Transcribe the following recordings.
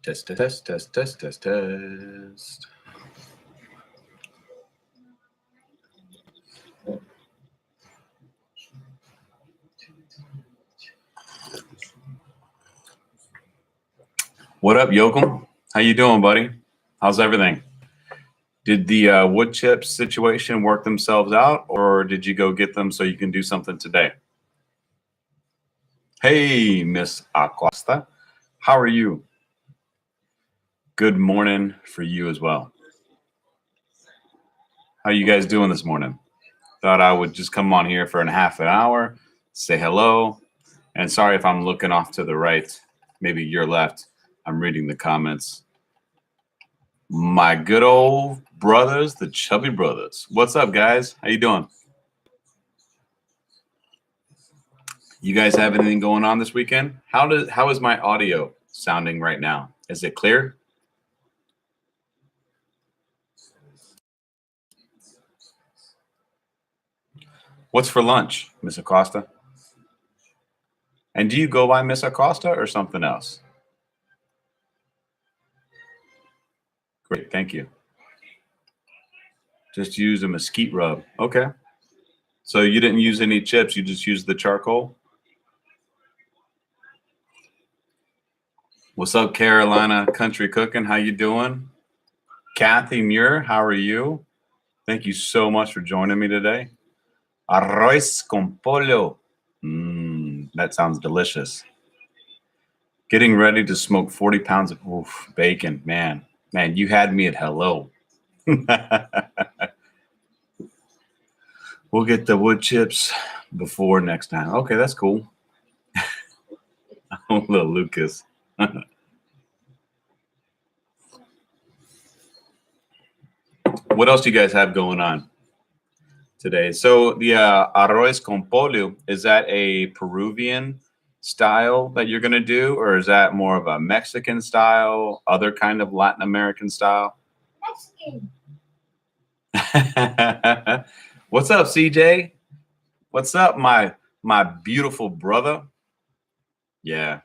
Test, test, test, test, test, test. What up, Yoakum? How you doing, buddy? How's everything? Did the wood chips situation work themselves out, or did you go get them so you can do something today? Hey, Miss Acosta. How are you? Good morning for you as well. How you guys doing this morning? Thought I would just come on here for a half an hour, say hello, and sorry if I'm looking off to the right, maybe your left. I'm reading the comments. My good old brothers, the Chubby Brothers. What's up, guys? How you doing? You guys have anything going on this weekend? How is my audio sounding right now? Is it clear? What's for lunch, Miss Acosta? And do you go by Miss Acosta or something else? Great, thank you. Just use a mesquite rub. Okay. So you didn't use any chips, you just used the charcoal? What's up, Carolina Country Cooking? How you doing? Kathy Muir, how are you? Thank you so much for joining me today. Arroz con pollo. That sounds delicious. Getting ready to smoke 40 pounds of bacon. Man, you had me at hello. We'll get the wood chips before next time. Okay, that's cool. Little Lucas. What else do you guys have going on today? So the arroz con pollo, is that a Peruvian style that you're going to do, or is that more of a Mexican style, other kind of Latin American style? Mexican. What's up, CJ? What's up, my beautiful brother? Yeah,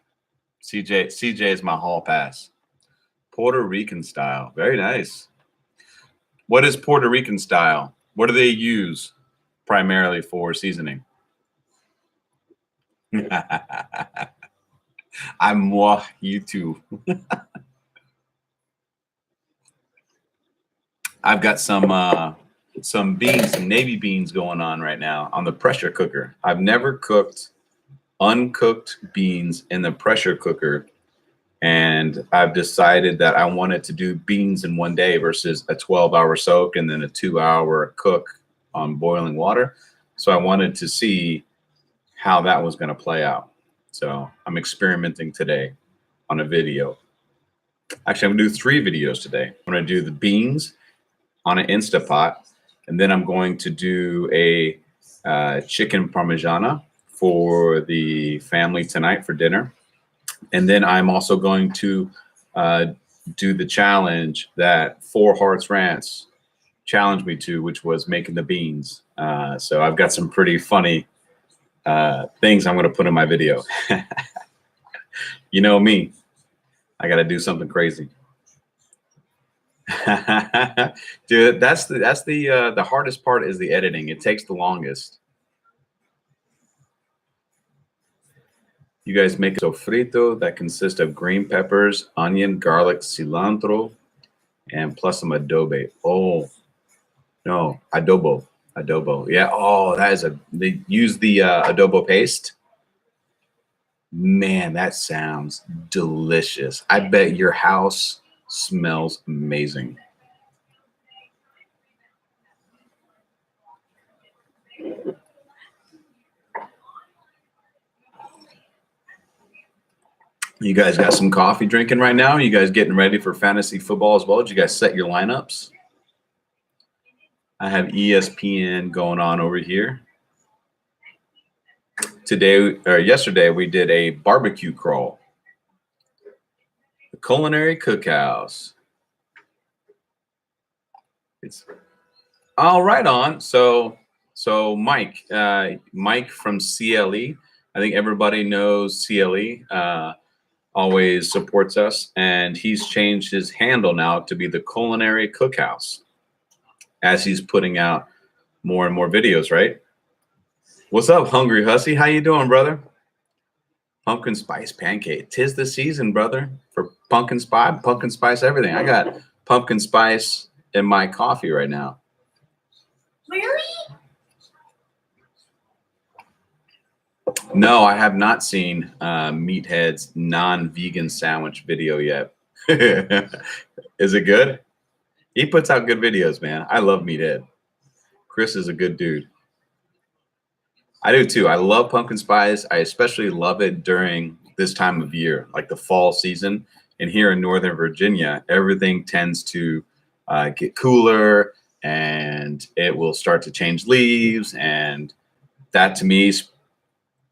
CJ is my hall pass. Puerto Rican style, very nice. What is Puerto Rican style? What do they use primarily for seasoning? I'm moi, you too. I've got some beans, some navy beans going on right now on the pressure cooker. I've never cooked uncooked beans in the pressure cooker, and I've decided that I wanted to do beans in one day versus a 12-hour soak and then a 2-hour cook on boiling water. So I wanted to see how that was going to play out. So I'm experimenting today on a video. Actually, I'm going to do 3 videos today. I'm going to do the beans on an Instapot, and then I'm going to do a chicken parmigiana for the family tonight for dinner. And then I'm also going to do the challenge that 4 Hearts Rants challenged me to, which was making the beans. So I've got some pretty funny things I'm going to put in my video. You know me, I got to do something crazy. Dude, that's the hardest part is the editing. It takes the longest. You guys make a sofrito that consists of green peppers, onion, garlic, cilantro, and plus some adobe. Oh, no, adobo. Yeah. Oh, they use the adobo paste. Man, that sounds delicious. I bet your house smells amazing. You guys got some coffee drinking right now? You guys getting ready for fantasy football as well? Did you guys set your lineups? I have ESPN going on over here. Yesterday, we did a barbecue crawl. The Culinary Cookhouse. It's all right on. So Mike from CLE. I think everybody knows CLE. always supports us, and he's changed his handle now to be the Culinary Cookhouse as he's putting out more and more videos, right? What's up, Hungry Hussy? How you doing, brother? Pumpkin spice pancake. 'Tis the season, brother, for pumpkin spice everything. I got pumpkin spice in my coffee right now. Really? No, I have not seen Meathead's non-vegan sandwich video yet. Is it good? He puts out good videos, man. I love Meathead. Chris is a good dude. I do too. I love pumpkin spice. I especially love it during this time of year, like the fall season. And here in Northern Virginia, everything tends to get cooler and it will start to change leaves. And that to me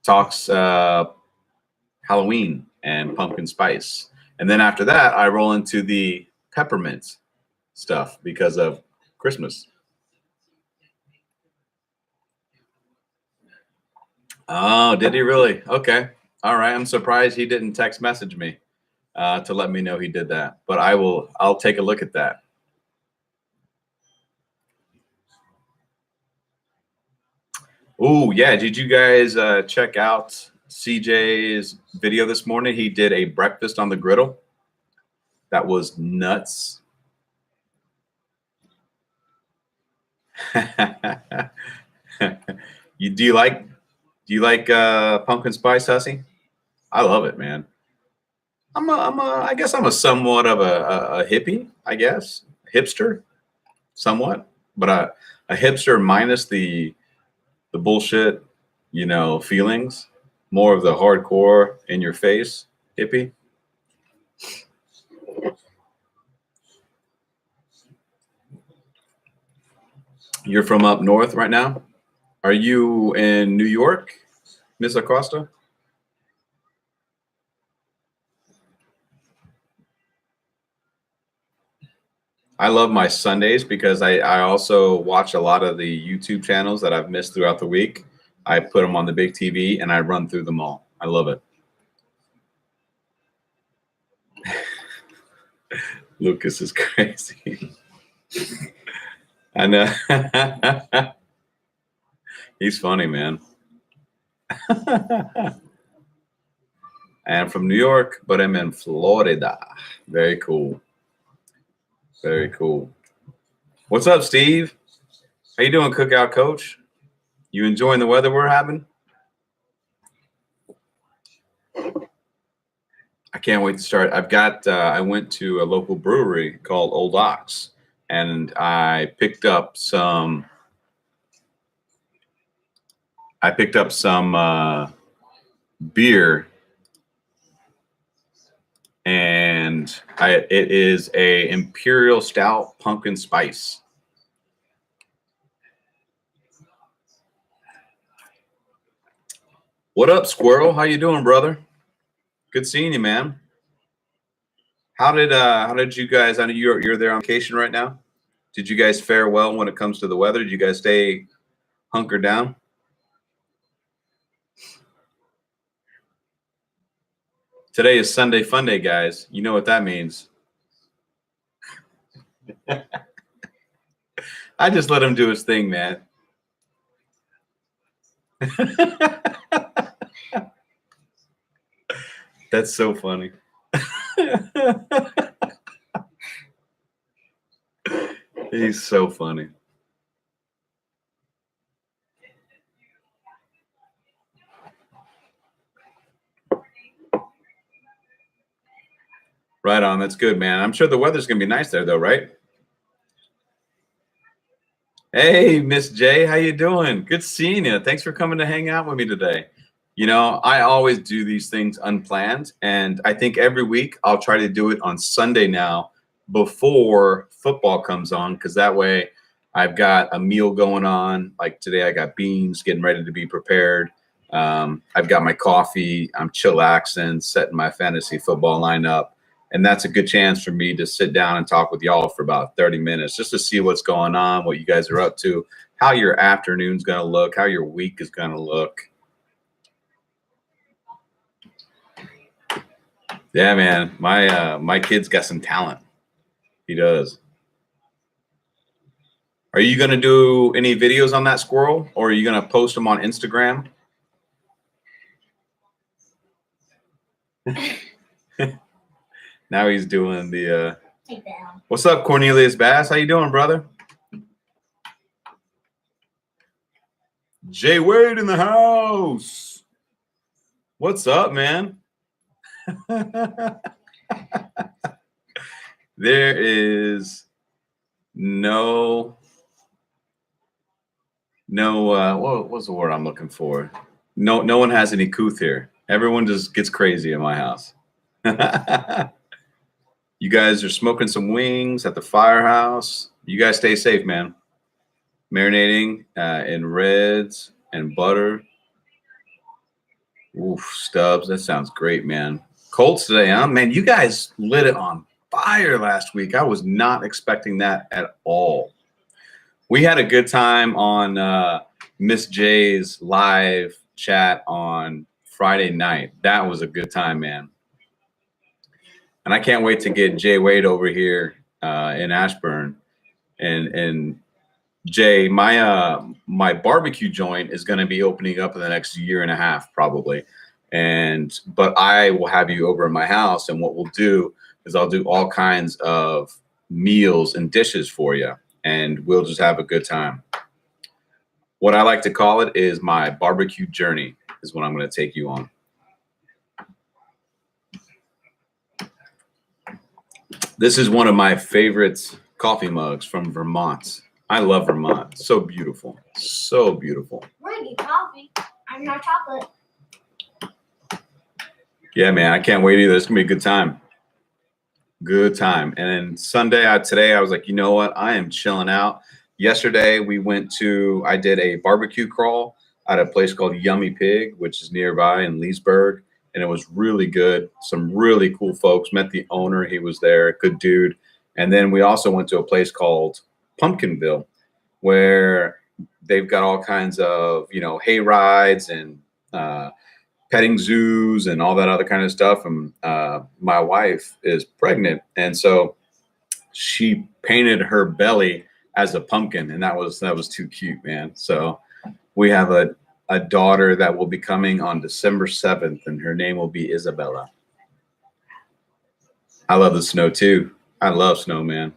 talks Halloween and pumpkin spice. And then after that, I roll into the peppermint stuff because of Christmas. Oh, did he really? Okay. All right. I'm surprised he didn't text message me to let me know he did that. But I'll take a look at that. Oh, yeah. Did you guys check out CJ's video this morning? He did a breakfast on the griddle. That was nuts. Do you like pumpkin spice, Hussy? I love it, man. I guess I'm a somewhat of a hippie, I guess. Hipster, somewhat. But a hipster minus the bullshit, feelings. More of the hardcore in your face hippie. You're from up north right now? Are you in New York, Miss Acosta? I love my Sundays because I also watch a lot of the YouTube channels that I've missed throughout the week. I put them on the big TV and I run through them all. I love it. Lucas is crazy. I know. He's funny, man. I'm from New York, but I'm in Florida. Very cool. Very cool. What's up, Steve? How you doing, Cookout Coach? You enjoying the weather we're having? I can't wait to start. I went to a local brewery called Old Ox, and I picked up some beer, and it is a Imperial Stout Pumpkin Spice. What up, Squirrel? How you doing, brother? Good seeing you, man. How did you guys? I know you're there on vacation right now. Did you guys fare well when it comes to the weather? Did you guys stay hunkered down? Today is Sunday Fun Day, guys. You know what that means. I just let him do his thing, man. That's so funny. He's so funny. Right on. That's good, man. I'm sure the weather's going to be nice there, though, right? Hey, Miss J, how you doing? Good seeing you. Thanks for coming to hang out with me today. I always do these things unplanned, and I think every week I'll try to do it on Sunday now before football comes on, because that way I've got a meal going on. Like today, I got beans getting ready to be prepared. I've got my coffee. I'm chillaxing, setting my fantasy football lineup. And that's a good chance for me to sit down and talk with y'all for about 30 minutes just to see what's going on, what you guys are up to, how your afternoon's going to look, how your week is going to look. Yeah, man. My kid's got some talent. He does. Are you gonna do any videos on that squirrel, or are you gonna post them on Instagram? Now he's doing the. Take that out. What's up, Cornelius Bass? How you doing, brother? Jay Wade in the house. What's up, man? There is no what's the word I'm looking for? No one has any couth here. Everyone just gets crazy in my house. You guys are smoking some wings at the firehouse. You guys stay safe, man. Marinating in reds and butter. Oof, Stubbs, that sounds great, man. Colts today, huh? Man, you guys lit it on fire last week. I was not expecting that at all. We had a good time on Miss J's live chat on Friday night. That was a good time, man. And I can't wait to get Jay Wade over here in Ashburn. And Jay, my barbecue joint is going to be opening up in the next year and a half, probably. But I will have you over at my house, and what we'll do is I'll do all kinds of meals and dishes for you, and we'll just have a good time. What I like to call it is my barbecue journey is what I'm going to take you on. This is one of my favorite coffee mugs from Vermont. I love Vermont. So beautiful. So beautiful. We're gonna get coffee. I'm not chocolate. Yeah, man. I can't wait either. It's going to be a good time. Good time. And then today I was like, you know what? I am chilling out. Yesterday I did a barbecue crawl at a place called Yummy Pig, which is nearby in Leesburg. And it was really good. Some really cool folks. Met the owner. He was there. Good dude. And then we also went to a place called Pumpkinville, where they've got all kinds of, hay rides and petting zoos and all that other kind of stuff. And my wife is pregnant. And so she painted her belly as a pumpkin. And that was too cute, man. So we have a daughter that will be coming on December 7th, and her name will be Isabella. I love the snow too. I love snow, man.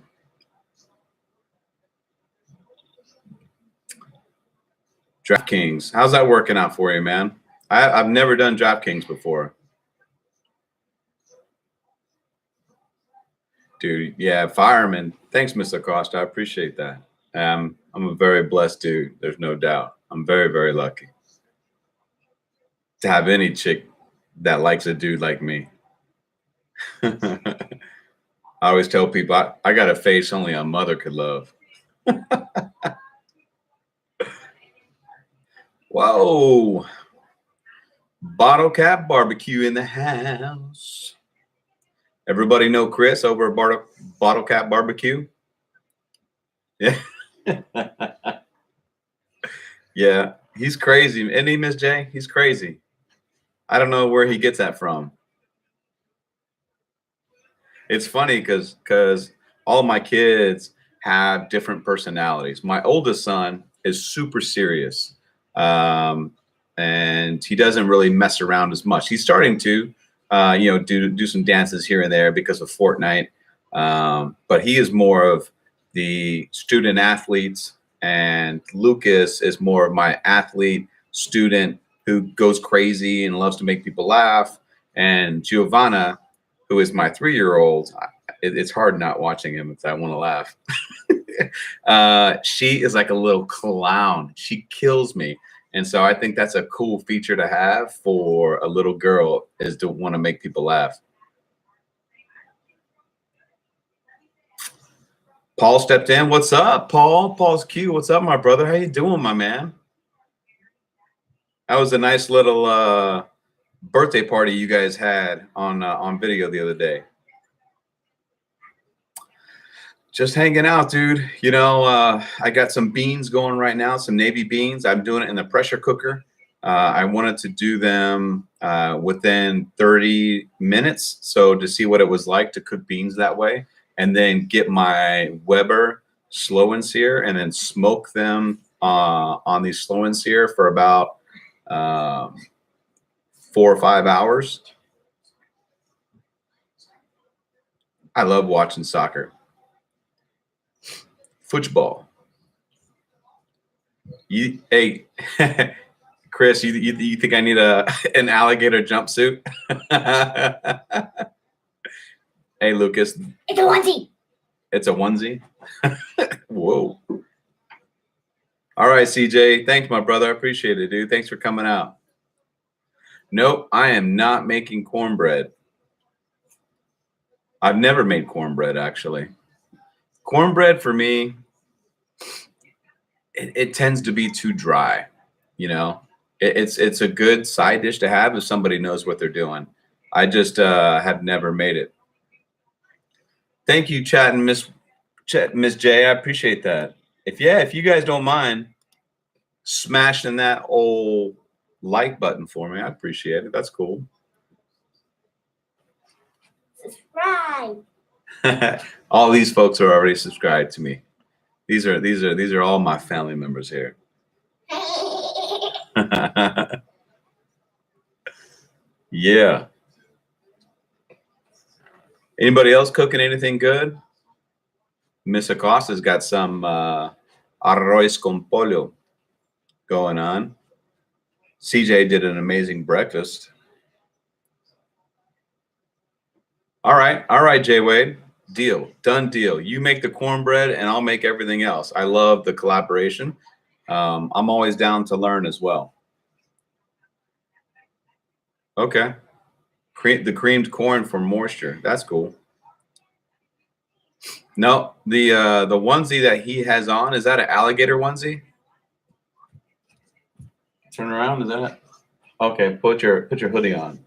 DraftKings, how's that working out for you, man? I've never done DraftKings before. Dude, yeah, fireman. Thanks, Mr. Acosta. I appreciate that. I'm a very blessed dude. There's no doubt. I'm very, very lucky to have any chick that likes a dude like me. I always tell people I got a face only a mother could love. Whoa. Bottle Cap Barbecue in the house. Everybody know Chris over at Bottle Cap Barbecue? Yeah. Yeah, he's crazy. Isn't he, Miss J? He's crazy. I don't know where he gets that from. It's funny because all my kids have different personalities. My oldest son is super serious. And he doesn't really mess around as much. He's starting to, do some dances here and there because of Fortnite. But he is more of the student athletes, and Lucas is more of my athlete student who goes crazy and loves to make people laugh. And Giovanna, who is my 3-year-old, it's hard not watching him if I want to laugh. She is like a little clown. She kills me. And so I think that's a cool feature to have for a little girl, is to want to make people laugh. Paul stepped in. What's up, Paul? Paul's cute. What's up, my brother? How you doing, my man? That was a nice little birthday party you guys had on video the other day. Just hanging out, dude. I got some beans going right now, some navy beans. I'm doing it in the pressure cooker. I wanted to do them within 30 minutes. So to see what it was like to cook beans that way, and then get my Weber slow and sear and then smoke them on the slow and sear for about 4 or 5 hours. I love watching soccer. Football. Hey, Chris, you think I need an alligator jumpsuit? Hey, Lucas. It's a onesie. It's a onesie? Whoa. All right, CJ. Thanks, my brother. I appreciate it, dude. Thanks for coming out. Nope, I am not making cornbread. I've never made cornbread, actually. Cornbread for me, it tends to be too dry. You know, it's a good side dish to have if somebody knows what they're doing. I just have never made it. Thank you, chat and Miss J. I appreciate that. If you guys don't mind smashing that old like button for me, I appreciate it. That's cool. Subscribe. All these folks are already subscribed to me. These are all my family members here. Yeah. Anybody else cooking anything good? Miss Acosta's got some arroz con pollo going on. CJ did an amazing breakfast. All right, Jay Wade. Deal. Done deal. You make the cornbread and I'll make everything else. I love the collaboration. I'm always down to learn as well. Okay. The creamed corn for moisture. That's cool. No, the onesie that he has on, is that an alligator onesie? Turn around, is that it? Okay, put your hoodie on.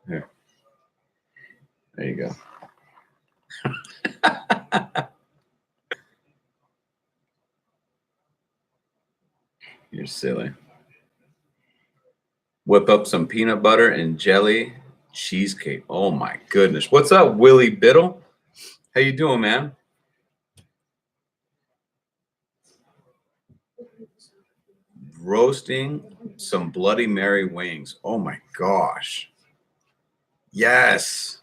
Here. There you go. You're silly. Whip up some peanut butter and jelly cheesecake. Oh my goodness. What's up, Willie Biddle? How you doing, man? Roasting some Bloody Mary wings. Oh my gosh. Yes.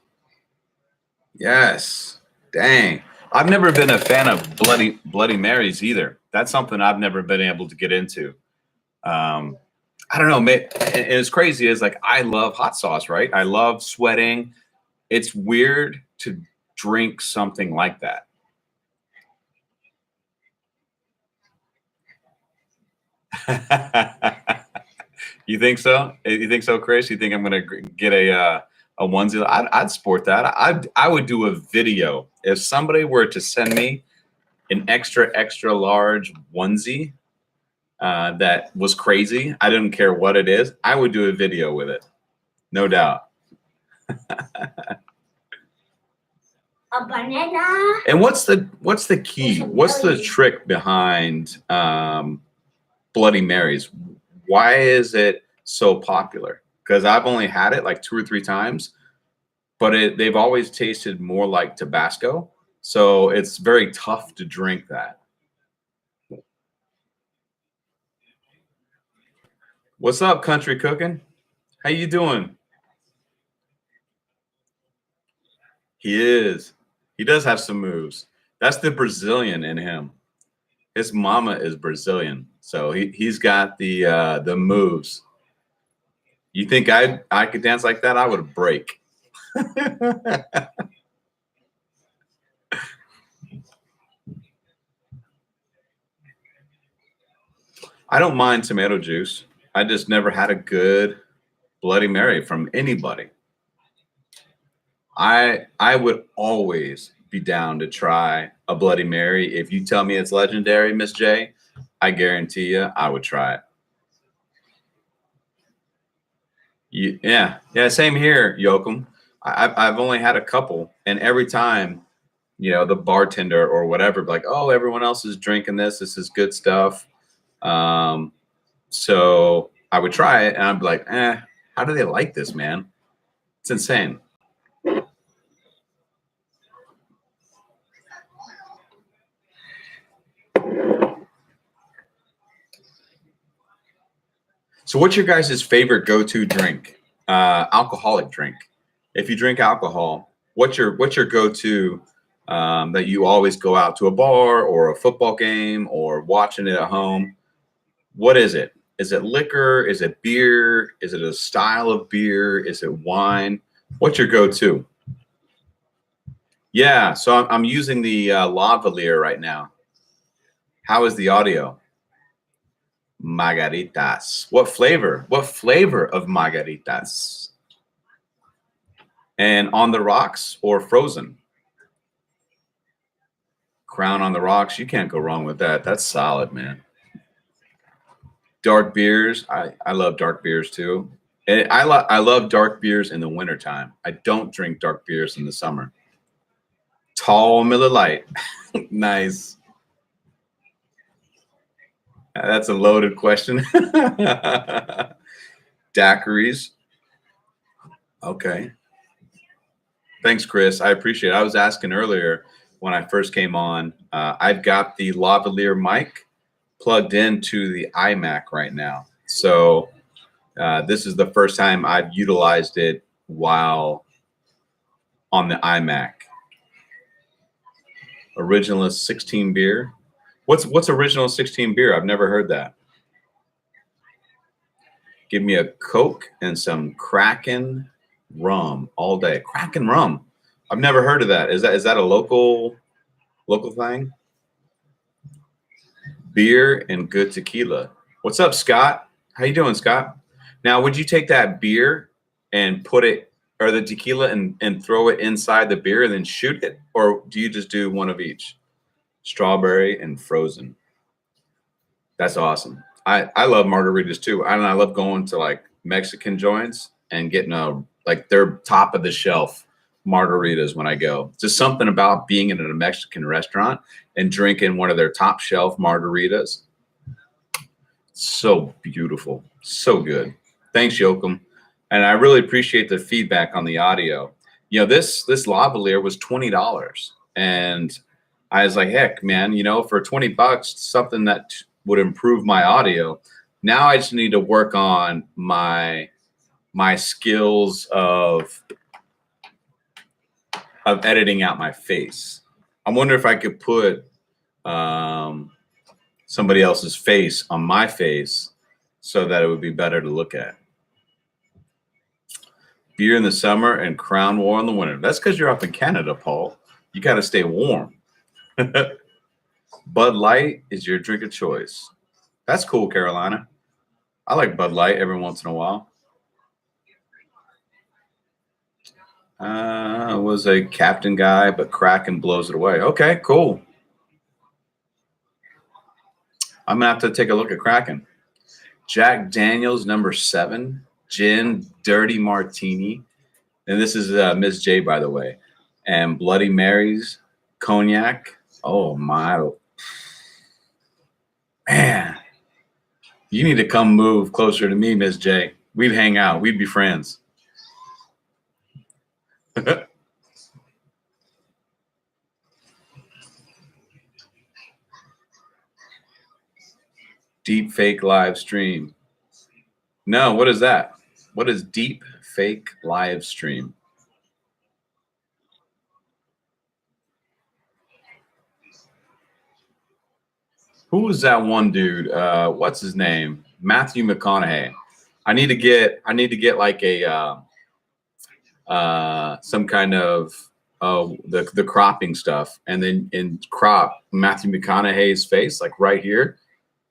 Yes. Dang. I've never been a fan of Bloody Marys either. That's something I've never been able to get into. I don't know. And it's crazy. Is like I love hot sauce, right? I love sweating. It's weird to drink something like that. You think so? You think so, Chris? You think I'm gonna get a onesie? I'd sport that. I would do a video if somebody were to send me an extra large onesie that was crazy. I didn't care what it is. I would do a video with it, no doubt. A banana. And what's the key? What's the trick behind Bloody Marys? Why is it so popular? Because I've only had it like 2 or 3 times, but they've always tasted more like Tabasco. So it's very tough to drink that. What's up, Country Cooking? How you doing? He is. He does have some moves. That's the Brazilian in him. His mama is Brazilian, so he's got the moves. You think I could dance like that? I would break. I don't mind tomato juice. I just never had a good Bloody Mary from anybody. I would always be down to try a Bloody Mary. If you tell me it's legendary, Miss J, I guarantee you I would try it. Yeah, same here, Yoakum. I've only had a couple, and every time the bartender or whatever, like, oh, everyone else is drinking this. This is good stuff. So I would try it and I'd be like, how do they like this, man? It's insane. So what's your guys' favorite go-to drink? Alcoholic drink. If you drink alcohol, what's your go-to that you always go out to a bar or a football game or watching it at home? What is it? Is it liquor? Is it beer? Is it a style of beer? Is it wine? What's your go-to? Yeah, so I'm using the lavalier right now. How is the audio? Margaritas. What flavor? What flavor of margaritas? And on the rocks or frozen? Crown on the rocks. You can't go wrong with that. That's solid, man. Dark beers. I love dark beers too. And I love dark beers in the wintertime. I don't drink dark beers in the summer. Tall Miller Lite. Nice. That's a loaded question. Daiquiris. Okay. Thanks, Chris. I appreciate it. I was asking earlier when I first came on. I've got the lavalier mic plugged into the iMac right now. So this is the first time I've utilized it while on the iMac. Originalist 16 beer. What's original 16 beer? I've never heard that. Give me a Coke and some Kraken rum all day. Kraken rum. I've never heard of that. Is that a local thing? Beer and good tequila. What's up, Scott? How you doing, Scott? Now, would you take that beer and put it, or the tequila, and throw it inside the beer and then shoot it? Or do you just do one of each? Strawberry and frozen. That's awesome. I love margaritas too. And I love going to like Mexican joints and getting like their top of the shelf margaritas when I go. Just something about being in a Mexican restaurant and drinking one of their top shelf margaritas. So beautiful. So good. Thanks, Yoakum. And I really appreciate the feedback on the audio. This lavalier was $20. And I was like, heck, man, for $20, something that would improve my audio. Now I just need to work on my skills of editing out my face. I wonder if I could put somebody else's face on my face so that it would be better to look at. Beer in the summer and Crown War in the winter. That's because you're up in Canada, Paul. You got to stay warm. Bud Light is your drink of choice. That's cool, Carolina. I like Bud Light every once in a while. Was a captain guy, but Kraken blows it away. Okay, cool. I'm gonna have to take a look at Kraken. Jack Daniels #7, gin, dirty martini, and this is Miss J, by the way, and Bloody Marys, cognac. Oh my, man, you need to come move closer to me, Miss J. We'd hang out. We'd be friends. Deep fake live stream. No, what is that? What is deep fake live stream? Who was that one dude? What's his name? Matthew McConaughey. I need to get like a some kind of the cropping stuff, and then crop Matthew McConaughey's face like right here,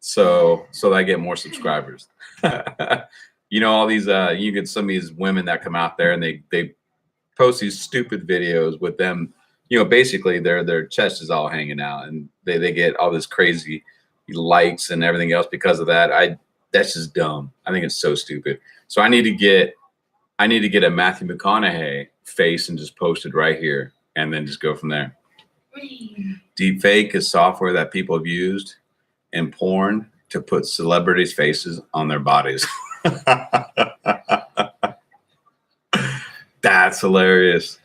so that I get more subscribers. All these you get some of these women that come out there and they post these stupid videos with them. Basically their chest is all hanging out, and they get all this crazy likes and everything else because of that. That's just dumb. I think it's so stupid. So I need to get a Matthew McConaughey face and just post it right here, and then just go from there. Deepfake is software that people have used in porn to put celebrities' faces on their bodies. That's hilarious.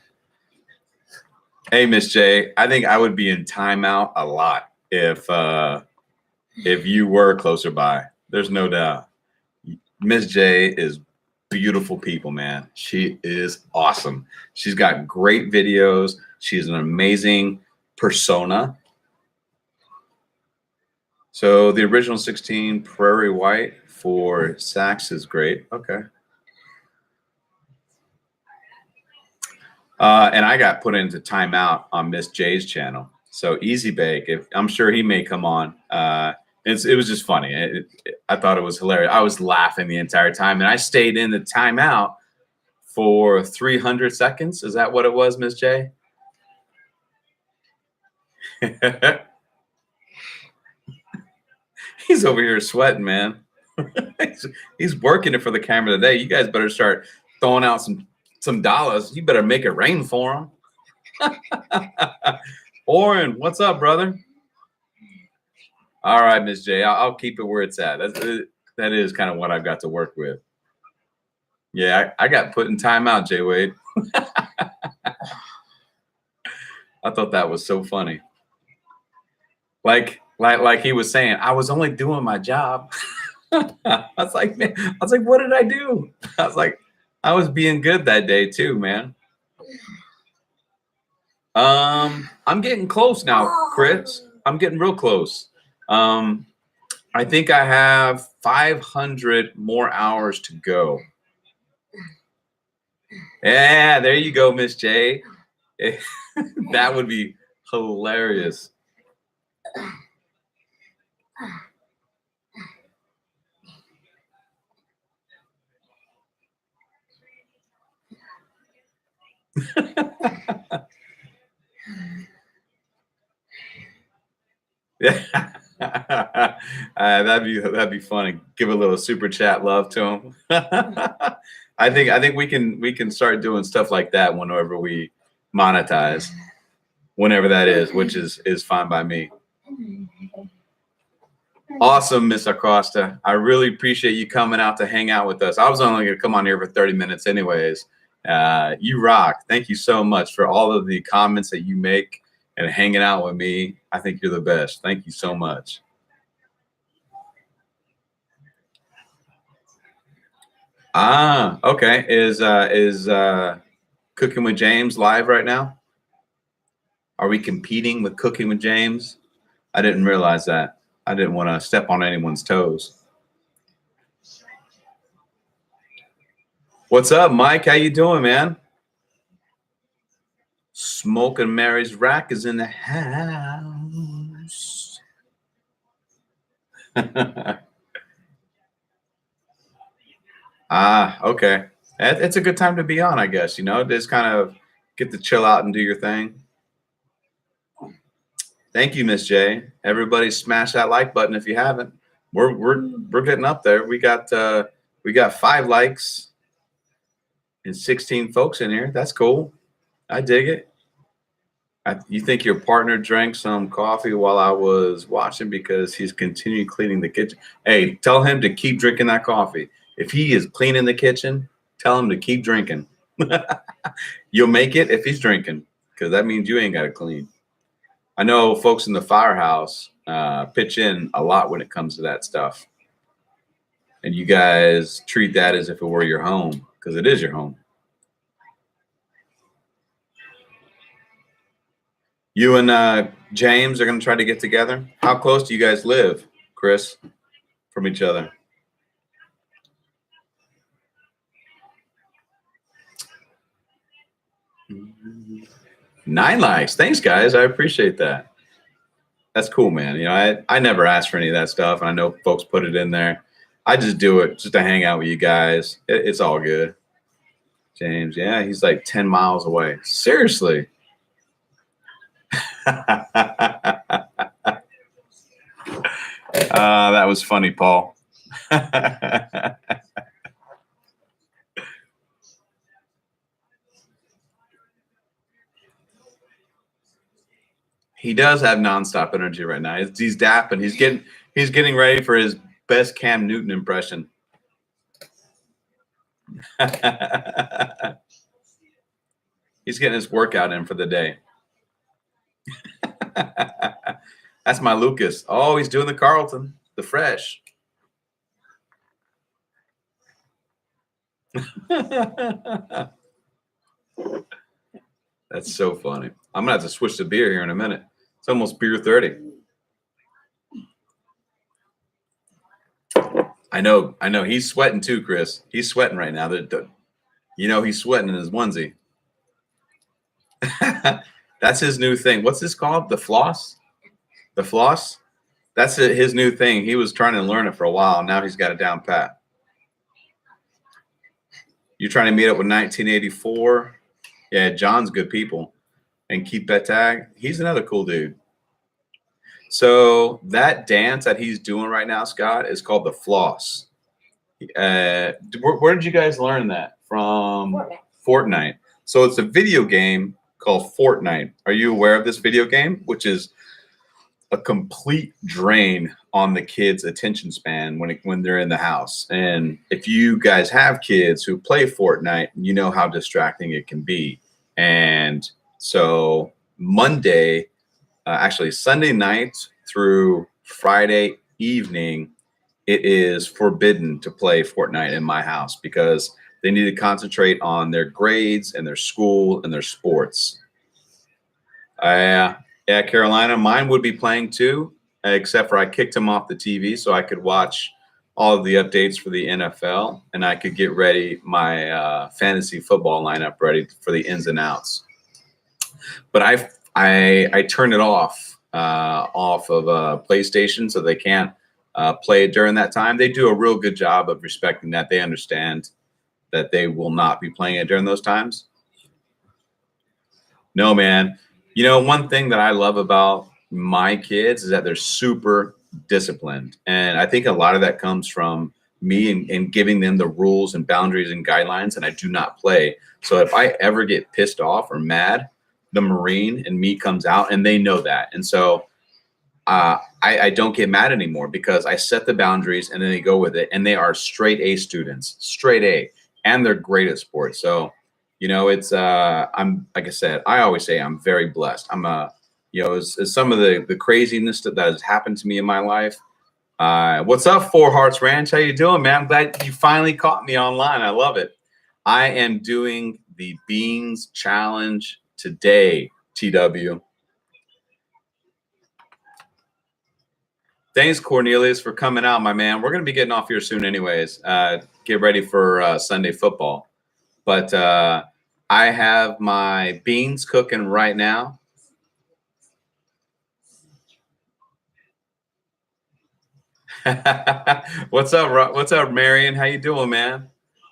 Hey, Miss J, I think I would be in timeout a lot if you were closer by. There's no doubt. Miss J is beautiful people, man. She is awesome. She's got great videos. She's an amazing persona. So the original 16 Prairie White for Saks is great. Okay. And I got put into timeout on Miss J's channel. So Easy Bake, I'm sure he may come on. It was just funny. I thought it was hilarious. I was laughing the entire time, and I stayed in the timeout for 300 seconds. Is that what it was, Miss J? He's over here sweating, man. He's working it for the camera today. You guys better start throwing out some dollars. You better make it rain for him. Oren, what's up, brother? All right, Miss J, I'll keep it where it's at. That is kind of what I've got to work with. Yeah, I got put in timeout, Jay Wade. I thought that was so funny. Like he was saying, I was only doing my job. I was like, man, what did I do? I was like, I was being good that day too, man. I'm getting close now, Chris. I'm getting real close. I think I have 500 more hours to go. Yeah, there you go, Miss J. That would be hilarious. Yeah. That'd be funny. Give a little super chat love to him. I think we can start doing stuff like that whenever we monetize, whenever that is, which is fine by me. Awesome, Miss Acosta. I really appreciate you coming out to hang out with us. I was only going to come on here for 30 minutes anyways. You rock. Thank you so much for all of the comments that you make and hanging out with me. I think you're the best. Thank you so much. Okay. Is Cooking with James live right now? Are we competing with Cooking with James? I didn't realize that. I didn't want to step on anyone's toes. What's up, Mike? How you doing, man? Smoking Mary's Rack is in the house. Okay. It's a good time to be on, I guess. Just kind of get to chill out and do your thing. Thank you, Miss J. Everybody smash that like button if you haven't. We're getting up there. We got 5 likes and 16 folks in here. That's cool. I dig it. You think your partner drank some coffee while I was watching because he's continuing cleaning the kitchen? Hey, tell him to keep drinking that coffee. If he is cleaning the kitchen, tell him to keep drinking. You'll make it if he's drinking, because that means you ain't got to clean. I know folks in the firehouse pitch in a lot when it comes to that stuff. And you guys treat that as if it were your home, because it is your home. You and James are going to try to get together. How close do you guys live, Chris, from each other? Mm-hmm. 9 likes. Thanks, guys. I appreciate that. That's cool, man. I never ask for any of that stuff, and I know folks put it in there. I just do it just to hang out with you guys. It's all good. James, yeah, he's like 10 miles away. Seriously. That was funny, Paul. He does have nonstop energy right now. He's dapping. He's getting ready for his best Cam Newton impression. He's getting his workout in for the day. That's my Lucas. Oh, he's doing the Carlton, the fresh. That's so funny. I'm gonna have to switch to beer here in a minute. It's almost beer 30. I know. He's sweating too, Chris. He's sweating right now. He's sweating in his onesie. That's his new thing. What's this called? The floss? The floss? That's his new thing. He was trying to learn it for a while. Now he's got it down pat. You trying to meet up with 1984? Yeah, John's good people. And Keith Betag, he's another cool dude. So that dance that he's doing right now, Scott, is called the floss. Where did you guys learn that from? Fortnite. So it's a video game called Fortnite. Are you aware of this video game? Which is a complete drain on the kids' attention span when they're in the house. And if you guys have kids who play Fortnite, you know how distracting it can be. And so actually Sunday night through Friday evening, it is forbidden to play Fortnite in my house because they need to concentrate on their grades and their school and their sports. Yeah, Carolina, mine would be playing too, except for I kicked him off the TV so I could watch all of the updates for the NFL and I could get ready my fantasy football lineup ready for the ins and outs. But I turned it off of PlayStation so they can't play it during that time. They do a real good job of respecting that. They understand that they will not be playing it during those times. No, man. You know, one thing that I love about my kids is that they're super disciplined. And I think a lot of that comes from me and giving them the rules and boundaries and guidelines, and I do not play. So if I ever get pissed off or mad, the Marine in me comes out, and they know that. And so I don't get mad anymore because I set the boundaries and then they go with it. And they are straight A students, straight A, and they're great at sports. So, you know, it's I'm, like I said, I always say I'm very blessed. I'm as some of the craziness that has happened to me in my life. What's up, Four Hearts Ranch? How you doing, man? I'm glad you finally caught me online. I love it. I am doing the Beans Challenge today, TW. Thanks, Cornelius, for coming out, my man. We're going to be getting off here soon anyways. Get ready for Sunday football. But I have my beans cooking right now. What's up, What's up, Marion? How you doing, man?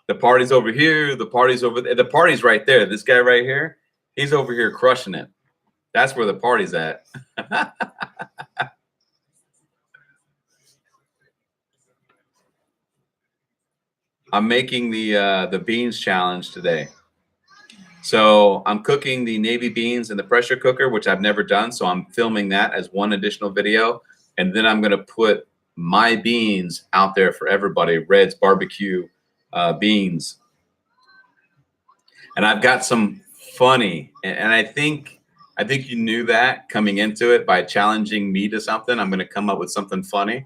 The party's over here. The party's over there. The party's right there. This guy right here, he's over here crushing it. That's where the party's at. I'm making the beans challenge today. So I'm cooking the navy beans in the pressure cooker, which I've never done. So I'm filming that as one additional video. And then I'm going to put my beans out there for everybody, Red's barbecue beans. And I've got some funny, and I think you knew that coming into it by challenging me to something. I'm going to come up with something funny.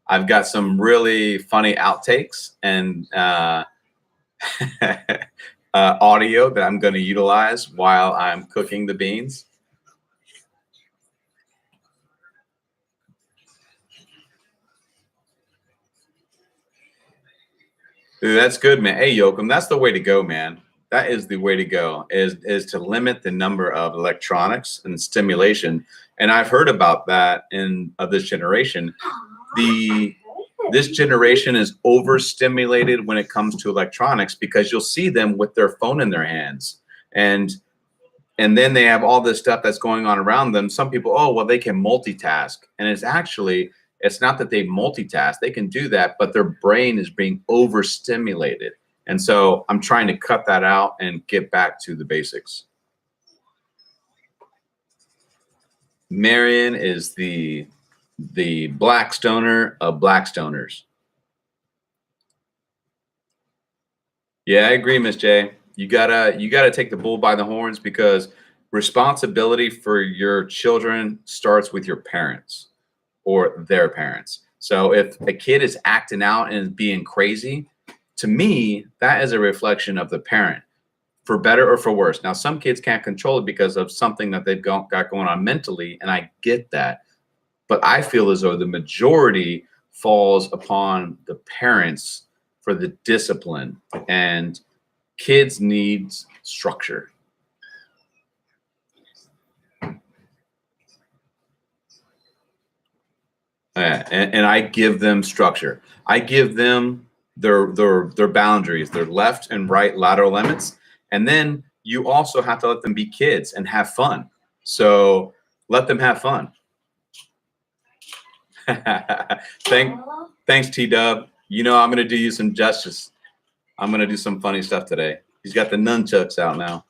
I've got some really funny outtakes and audio that I'm going to utilize while I'm cooking the beans. Dude, that's good, man. Hey, Yoakum, that's the way to go, man. That is the way to go, is to limit the number of electronics and stimulation. And I've heard about that of this generation. This generation is overstimulated when it comes to electronics because you'll see them with their phone in their hands. And then they have all this stuff that's going on around them. Some people, oh, well, they can multitask. And it's not that they multitask. They can do that, but their brain is being overstimulated. And so I'm trying to cut that out and get back to the basics. Marion is the black stoner of black stoners. Yeah, I agree, Miss J. You gotta take the bull by the horns, because responsibility for your children starts with your parents or their parents. So if a kid is acting out and being crazy, to me, that is a reflection of the parent, for better or for worse. Now, some kids can't control it because of something that they've got going on mentally, and I get that. But I feel as though the majority falls upon the parents for the discipline, and kids need structure. And I give them structure. I give them their boundaries, their left and right lateral limits, and then you also have to let them be kids and have fun. So let them have fun. Thanks, T-Dub. You know I'm gonna do you some justice. I'm gonna do some funny stuff today. He's got the nunchucks out now.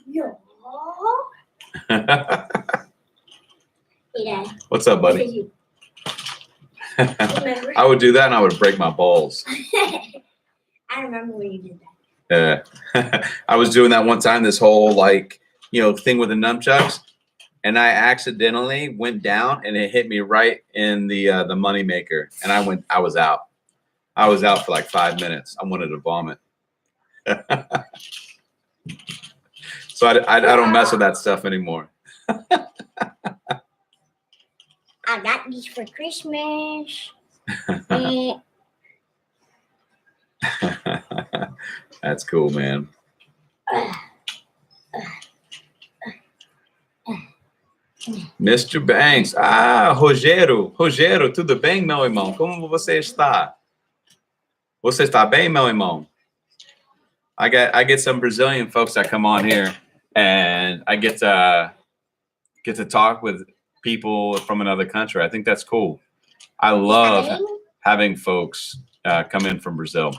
Yeah. What's up, buddy? I would do that and I would break my balls. I remember when you did that. I was doing that one time, this whole thing with the nunchucks, and I accidentally went down and it hit me right in the money maker, and I was out. I was out for like 5 minutes. I wanted to vomit. So I don't mess with that stuff anymore. I got these for Christmas. That's cool, man. Mr. Banks. Rogério. Rogério, tudo bem, meu irmão? Como você está? Você está bem, meu irmão? I get some Brazilian folks that come on here, and I get to talk with people from another country. I think that's cool. I love having folks come in from Brazil.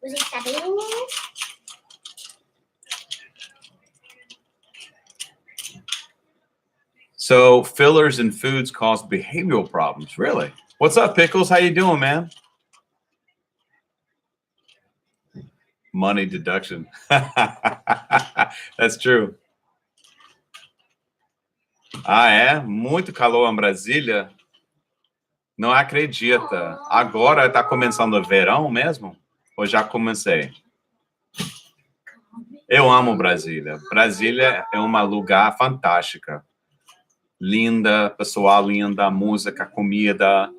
Was it studying? So fillers in foods cause behavioral problems. Really? What's up, Pickles? How you doing, man? Money deduction. That's true. É? Muito calor em Brasília? Não acredita. Agora tá começando o verão mesmo? Ou já comecei? Eu amo Brasília. Brasília é um lugar fantástico. Linda, pessoal linda, música, comida,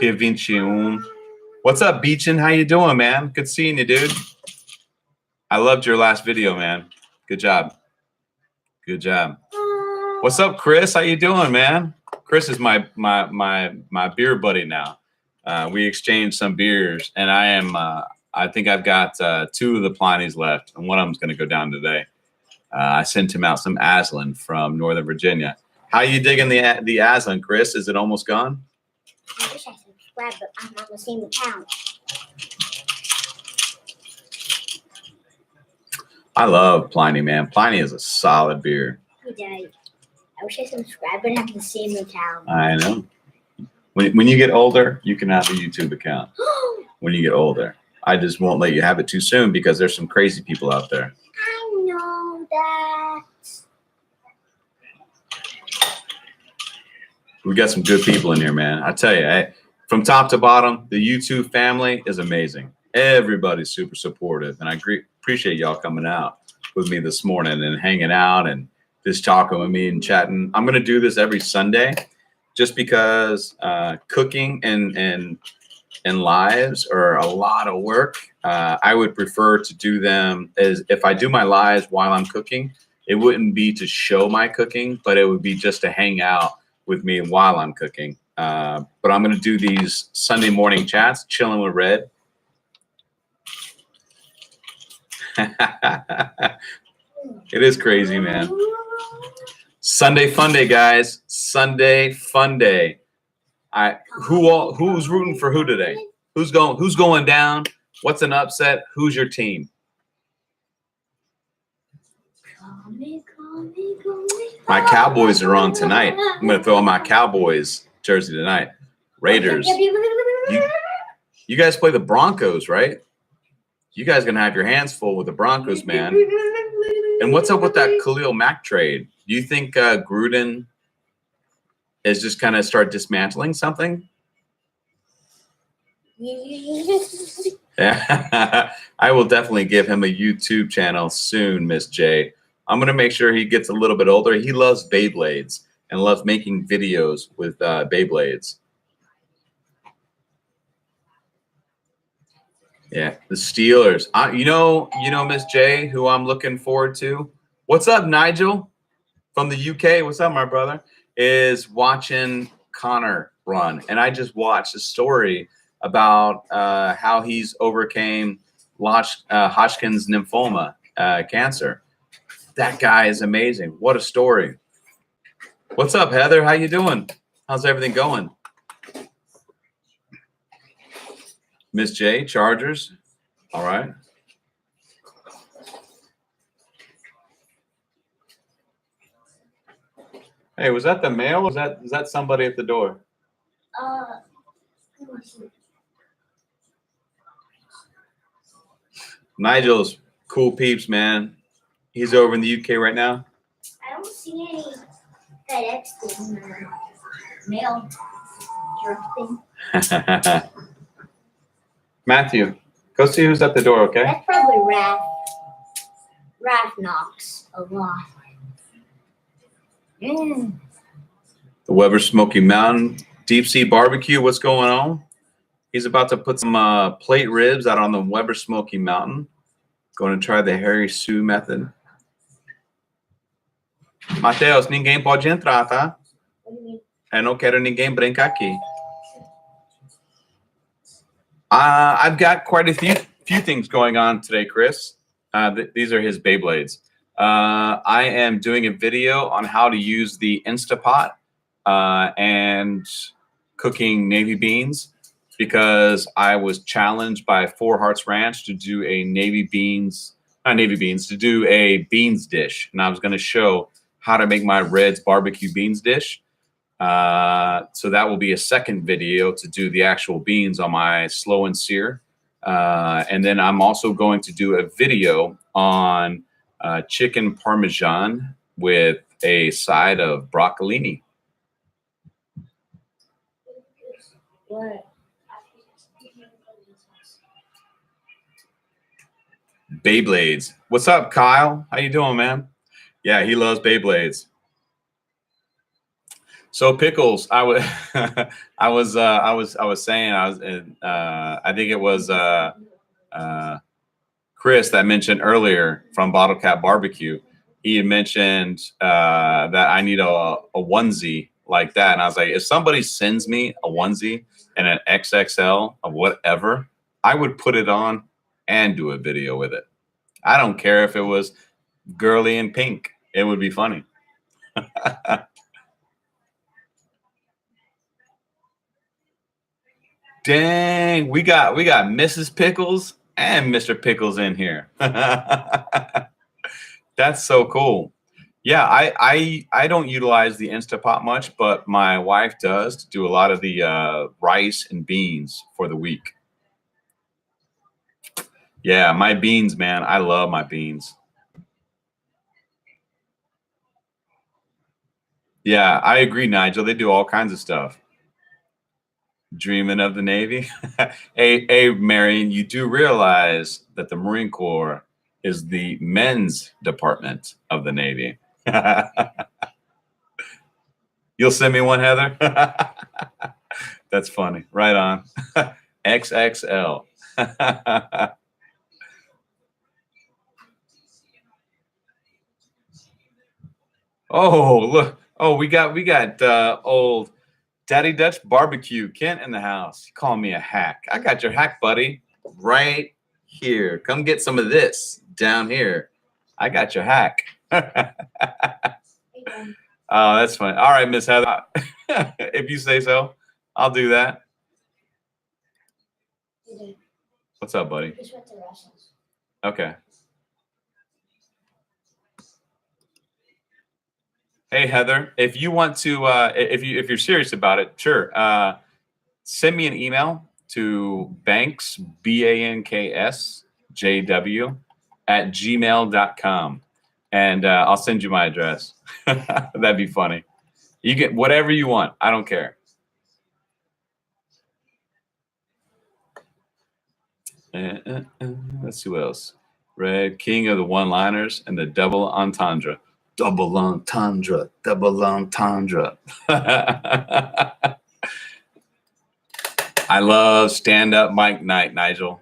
P21. What's up, Beechin? How you doing, man? Good seeing you, dude. I loved your last video, man. Good job. Good job. What's up, Chris? How you doing, man? Chris is my beer buddy now. We exchanged some beers, and I think I've got 2 of the Plinies left, and one of them's going to go down today. I sent him out some Aslan from Northern Virginia. How you digging the Aslan, Chris? Is it almost gone? I wish I subscribed, but I'm on the same account. I love Pliny, man. Pliny is a solid beer. I wish I subscribed, but have the same account. I know. When you get older, you can have a YouTube account. When you get older. I just won't let you have it too soon because there's some crazy people out there. I know that. We got some good people in here, man. I tell you, from top to bottom, the YouTube family is amazing. Everybody's super supportive, and I appreciate y'all coming out with me this morning and hanging out and just talking with me and chatting. I'm gonna do this every Sunday, just because cooking and lives are a lot of work. I would prefer to do them as if I do my lives while I'm cooking. It wouldn't be to show my cooking, but it would be just to hang out with me while I'm cooking. But I'm going to do these Sunday morning chats, chilling with Red. It is crazy, man. Sunday fun day, guys. Sunday fun day. Who's rooting for who today? Who's going down? What's an upset? Who's your team? My Cowboys are on tonight. I'm going to throw on my Cowboys jersey tonight. Raiders. You guys play the Broncos, right? You guys going to have your hands full with the Broncos, man. And what's up with that Khalil Mack trade? Do you think Gruden is just kind of start dismantling something? I will definitely give him a YouTube channel soon, Miss J. I'm going to make sure he gets a little bit older. He loves Beyblades and loves making videos with Beyblades. Yeah, the Steelers. You know, Miss J, who I'm looking forward to. What's up, Nigel from the UK? What's up, my brother? Is watching Connor run, and I just watched a story about how he's overcame Hodgkin's lymphoma cancer. That guy is amazing. What a story. What's up, Heather? How you doing? How's everything going? Miss J, Chargers. All right. Hey, was that the mail? Is that somebody at the door? Nigel's cool peeps, man. He's over in the UK right now. I don't see any FedEx thing or mail thing. Matthew, go see who's at the door, okay? That's probably Raph. Raph knocks a lot. The Weber Smoky Mountain Deep Sea Barbecue. What's going on? He's about to put some plate ribs out on the Weber Smoky Mountain. Going to try the Harry Sue method. Mateus, ninguém pode entrar, tá? What do you mean? Eu não quero ninguém brincar aqui. I've got quite a few things going on today, Chris. These are his Beyblades. I am doing a video on how to use the Instapot and cooking navy beans because I was challenged by Four Hearts Ranch to do a to do a beans dish. And I was going to show how to make my Red's barbecue beans dish. So that will be a second video to do the actual beans on my slow and sear. And then I'm also going to do a video on chicken parmesan with a side of broccolini. What? Beyblades. What's up, Kyle? How you doing, man? Yeah, he loves Beyblades. So Pickles, I was saying I think it was Chris that mentioned earlier from Bottle Cap Barbecue. He had mentioned that I need a onesie like that, and I was like, if somebody sends me a onesie and an XXL of whatever, I would put it on and do a video with it. I don't care if it was girly and pink; it would be funny. Dang, we got Mrs. Pickles and Mr. Pickles in here. That's so cool. Yeah, I don't utilize the Instapot much, but my wife does to do a lot of the rice and beans for the week. Yeah, my beans, man. I love my beans. Yeah, I agree, Nigel. They do all kinds of stuff. Dreaming of the Navy. Hey, Marion, you do realize that the Marine Corps is the men's department of the Navy. You'll send me one, Heather? That's funny. Right on. XXL. Oh, look. Oh, we got old Daddy Dutch Barbecue, Kent in the house. You call me a hack. I got your hack, buddy, right here. Come get some of this down here. I got your hack. Oh, that's funny. All right, Miss Heather. If you say so, I'll do that. What's up, buddy? Okay. Hey Heather, if you want to, if you're serious about it, sure. Send me an email to banks banksjw at gmail.com, and I'll send you my address. That'd be funny. You get whatever you want. I don't care. Let's see what else. Red King of the one-liners and the double entendre. Double entendre. Double entendre. I love stand-up mic night, Nigel.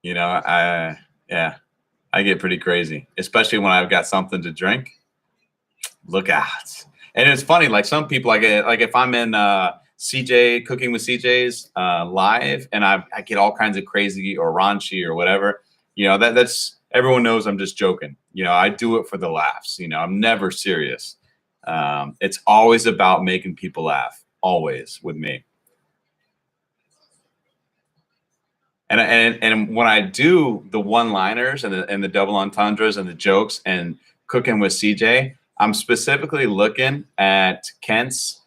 You know, I get pretty crazy, especially when I've got something to drink. Look out. And it's funny, like some people, like if I'm in CJ Cooking with CJ's live, and I get all kinds of crazy or raunchy or whatever, you know, that's everyone knows I'm just joking. You know, I do it for the laughs. You know, I'm never serious. It's always about making people laugh, always with me. And when I do the one-liners and the double entendres and the jokes and Cooking with CJ, I'm specifically looking at Kent's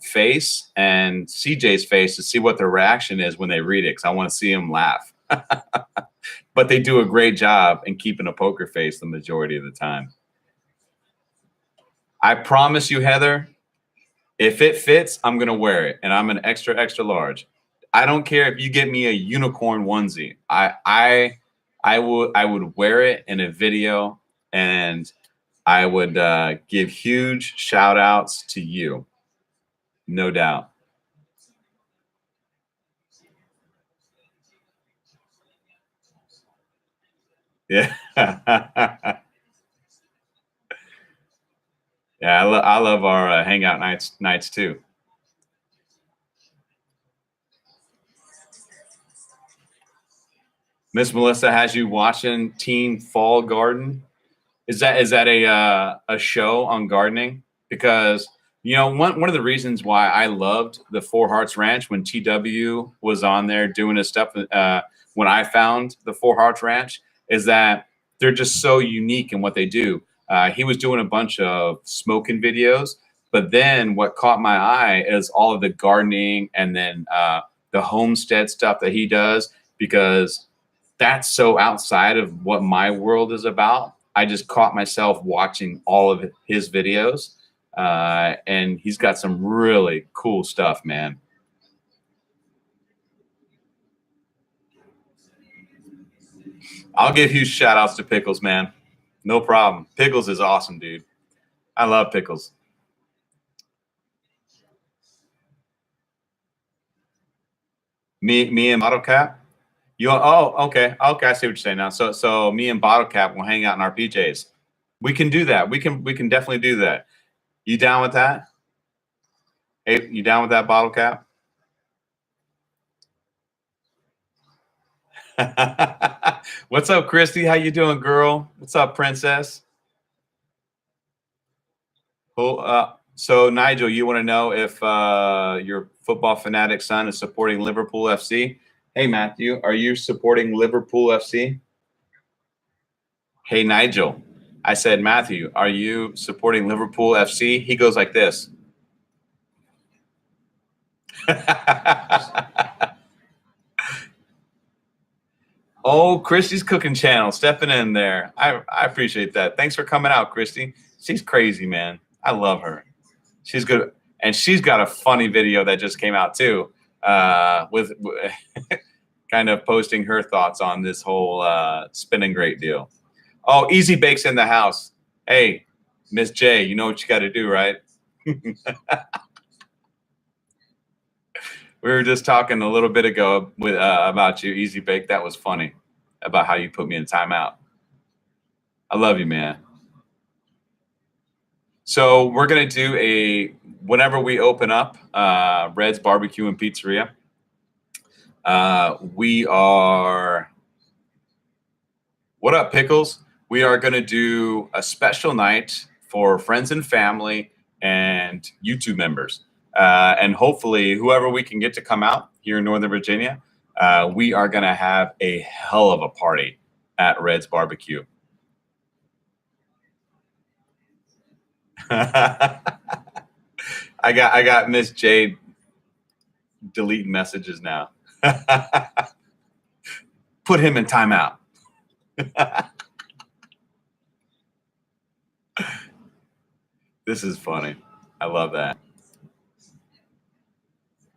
face and CJ's face to see what their reaction is when they read it, because I want to see them laugh. But they do a great job in keeping a poker face the majority of the time. I promise you, Heather, if it fits, I'm going to wear it, and I'm an extra, extra large. I don't care if you get me a unicorn onesie. I would wear it in a video, and I would give huge shout outs to you. No doubt. Yeah. Yeah, I love our hangout nights too. Miss Melissa has you watching Team Fall Garden. Is that a show on gardening? Because you know one of the reasons why I loved the Four Hearts Ranch when TW was on there doing his stuff when I found the Four Hearts Ranch is that they're just so unique in what they do. He was doing a bunch of smoking videos, but then what caught my eye is all of the gardening and then the homestead stuff that he does, because that's so outside of what my world is about. I just caught myself watching all of his videos, and he's got some really cool stuff, man. I'll give huge shout outs to Pickles, man. No problem. Pickles is awesome, dude. I love Pickles. Me and Bottle Cap. Okay. I see what you're saying now. So me and Bottle Cap will hang out in our PJs. We can do that. We can definitely do that. You down with that? Hey, you down with that, Bottle Cap? What's up, Christy? How you doing, girl? What's up, princess? So Nigel, you want to know if your football fanatic son is supporting Liverpool FC? Hey, Matthew, are you supporting Liverpool FC? Hey, Nigel, I said, Matthew, are you supporting Liverpool FC? He goes like this. Oh, Christy's cooking channel, stepping in there. I appreciate that. Thanks for coming out, Christy. She's crazy, man. I love her. She's good, and she's got a funny video that just came out too, with kind of posting her thoughts on this whole spinning great deal. Oh, Easy Bakes in the house. Hey, Miss J, you know what you got to do, right? We were just talking a little bit ago with about you, Easy Bake. That was funny about how you put me in timeout. I love you, man. So we're gonna do whenever we open up Red's Barbecue and Pizzeria. We are. What up, Pickles? We are gonna do a special night for friends and family and YouTube members. And hopefully whoever we can get to come out here in Northern Virginia, we are going to have a hell of a party at Red's Barbecue. I got Miss J deleting messages now. Put him in timeout. This is funny. I love that.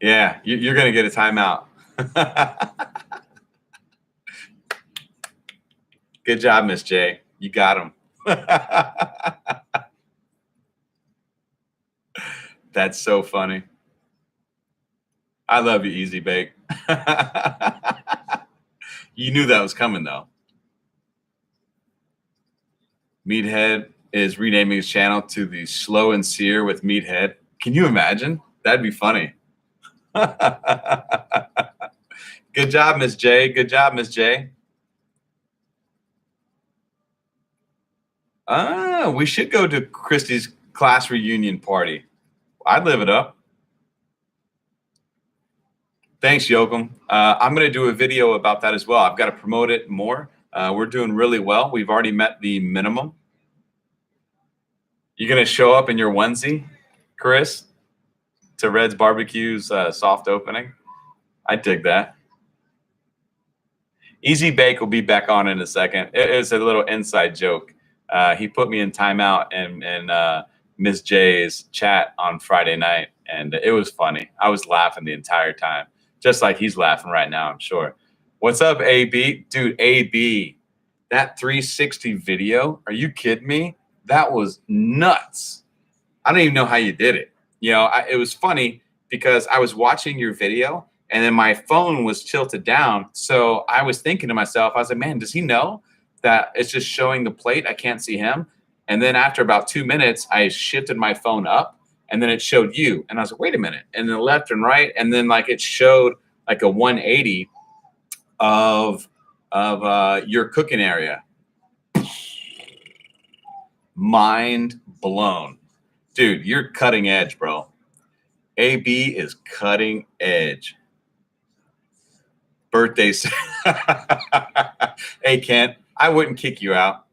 Yeah, you're going to get a timeout. Good job, Miss J. You got him. That's so funny. I love you, Easy Bake. You knew that was coming, though. Meathead is renaming his channel to the Slow and Sear with Meathead. Can you imagine? That'd be funny. Good job, Miss J. Good job, Miss J. We should go to Christy's class reunion party. I'd live it up. Thanks, Yoakum. I'm going to do a video about that as well. I've got to promote it more. We're doing really well. We've already met the minimum. You're going to show up in your onesie, Chris, to Red's Barbecue's soft opening? I dig that. Easy Bake will be back on in a second. It's a little inside joke. He put me in timeout in Miss J's chat on Friday night, and it was funny. I was laughing the entire time, just like he's laughing right now, I'm sure. What's up, AB? Dude, AB, that 360 video, are you kidding me? That was nuts. I don't even know how you did it. You know, it was funny because I was watching your video and then my phone was tilted down. So I was thinking to myself, I was like, man, does he know that it's just showing the plate? I can't see him. And then after about 2 minutes, I shifted my phone up and then it showed you. And I was like, wait a minute. And then left and right. And then like it showed like a 180 of your cooking area. Mind blown. Dude, you're cutting edge, bro. AB is cutting edge. Birthdays. Hey, Kent, I wouldn't kick you out.